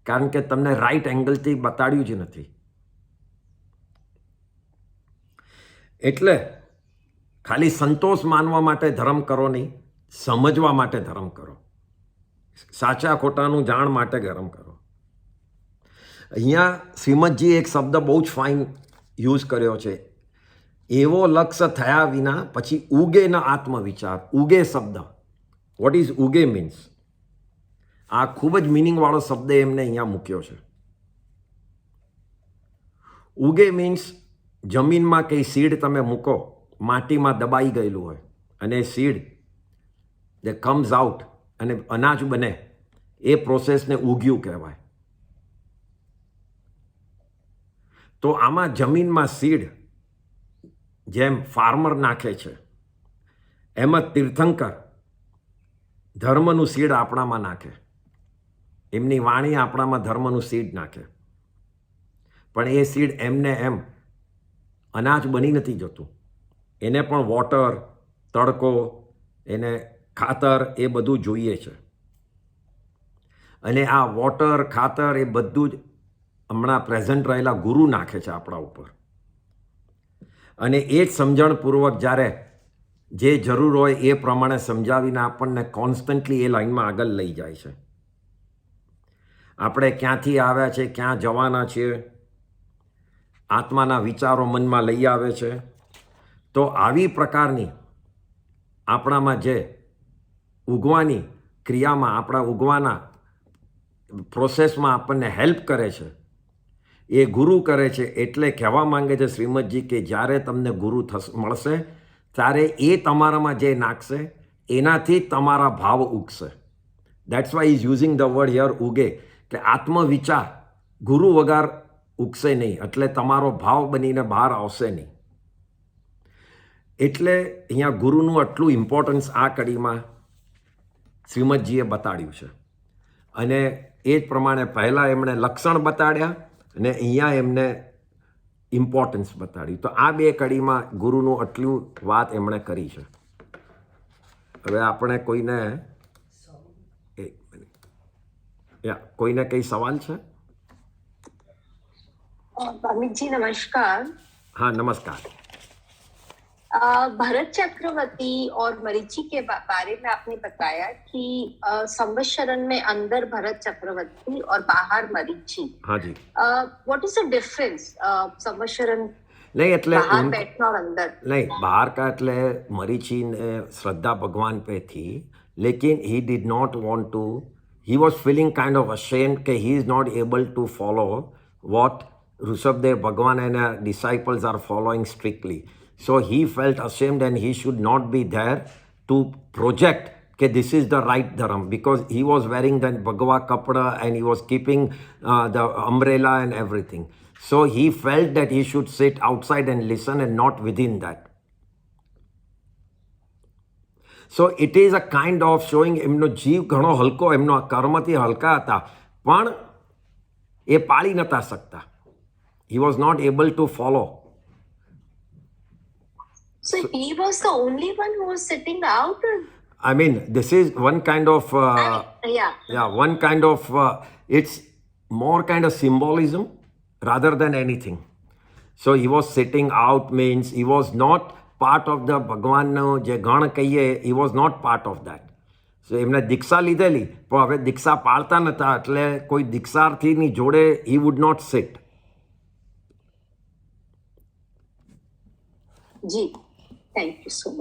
કારણ કે તમને રાઈટ એંગલથી બતાડ્યું જ નથી. એટલે ખાલી સંતોષ માનવા માટે ધર્મ કરો નહીં, સમજવા માટે ધર્મ કરો, સાચા ખોટાનું જાણ માટે ધર્મ કરો. અહીંયા શ્રીમદજીએ એક શબ્દ બહુ જ ફાઇન યુઝ કર્યો છે, એવો લક્ષ્ય થયા વિના પછી ઉગે ન આત્મવિચાર. ઉગે શબ્દ વોટ ઇઝ ઉગે મીન્સ, આ ખૂબ જ મિનિંગવાળો શબ્દ એમને અહીંયા મૂક્યો છે. ઉગે મીન્સ જમીનમાં કંઈ સીડ તમે મૂકો, માટીમાં દબાઈ ગયેલું હોય અને એ સીડ જે કમ્સ આઉટ અને અનાજ બને, એ પ્રોસેસને ઉગ્યું કહેવાય. તો આમાં જમીનમાં સીડ જેમ ફાર્મર નાખે છે, એમ જ તીર્થંકર ધર્મનું સીડ આપણામાં નાખે. એમની વાણી આપણામાં ધર્મનું સીડ નાખે, પણ એ સીડ એમને એમ અનાજ બની નથી જતું. એને પણ વોટર, તડકો, એને ખાતર, એ બધું જોઈએ છે. અને આ વોટર, ખાતર એ બધું જ હમણાં પ્રેઝન્ટ રહેલા ગુરુ નાખે છે આપણા ઉપર. અને એ જ સમજણપૂર્વક જ્યારે જે જરૂર હોય એ પ્રમાણે સમજાવીને આપણને કોન્સ્ટન્ટલી એ લાઈનમાં આગળ લઈ જાય છે. આપણે ક્યાંથી આવ્યા છે, ક્યાં જવાના છીએ, આત્માના વિચારો મનમાં લઈ આવે છે. તો આવી પ્રકારની આપણામાં જે ઉગવાની ક્રિયામાં, આપણા ઉગવાના પ્રોસેસમાં આપણને હેલ્પ કરે છે, એ ગુરુ કરે છે. એટલે કહેવા માંગે છે શ્રીમદજી કે જ્યારે તમને ગુરુ મળશે ત્યારે એ તમારામાં જે નાખશે એનાથી તમારા ભાવ ઉગશે. That's why is using the word here ઉગે, કે આત્મવિચાર ગુરુ વગર ઉગશે નહીં, એટલે તમારો ભાવ બનીને બહાર આવશે નહીં. એટલે અહીંયા ગુરુનું આટલું ઇમ્પોર્ટન્સ આ કડીમાં શ્રીમદજીએ બતાડ્યું છે. અને એ જ પ્રમાણે પહેલાં એમણે લક્ષણ બતાડ્યા અને અહીંયા એમને ઇમ્પોર્ટન્સ બતાડી. તો આ બે કડીમાં ગુરુનું આટલું વાત એમણે કરી છે. હવે આપણે કોઈને કોઈને કંઈ સવાલ છે? अमित जी नमस्कार. हाँ नमस्कार. भरत चक्रवर्ती और मरीचि के बारे में आपने बताया कि संवत्सरण में अंदर भरत चक्रवर्ती और बाहर मरीचि. हाँ जी. व्हाट इज द डिफरेंस संवत्सरण नहीं એટલે बाहर बैठना और अंदर? नहीं, बाहर का એટલે મરીચી ને શ્રદ્ધા ભગવાન पे थी, लेकिन he did not want to, he was feeling kind of ashamed that he is not able to follow what Rishabdev Bhagwan and disciples are following strictly. So he felt ashamed and he should not be there to project that this is the right dharma, because he was wearing that Bhagwa Kapda and he was keeping the umbrella and everything. So he felt that he should sit outside and listen and not within that. So it is a kind of showing એમનો જીવ ઘણો હલકો, એમનો કર્મથી હલકા હતા, પણ એ પાળી નતા શકતા. He was not able to follow. So he was the only one who was sitting out? I mean, this is one kind of, one kind of, it's more kind of symbolism rather than anything. So he was sitting out means he was not part of the ભગવાનનો જે ગણ કહીએ, he was not part of that. So એમને દીક્ષા લીધેલી, પણ હવે દીક્ષા પાળતા નતા, એટલે કોઈ દીક્ષાર્થીની જોડે he would not sit. Ji, thank you so much.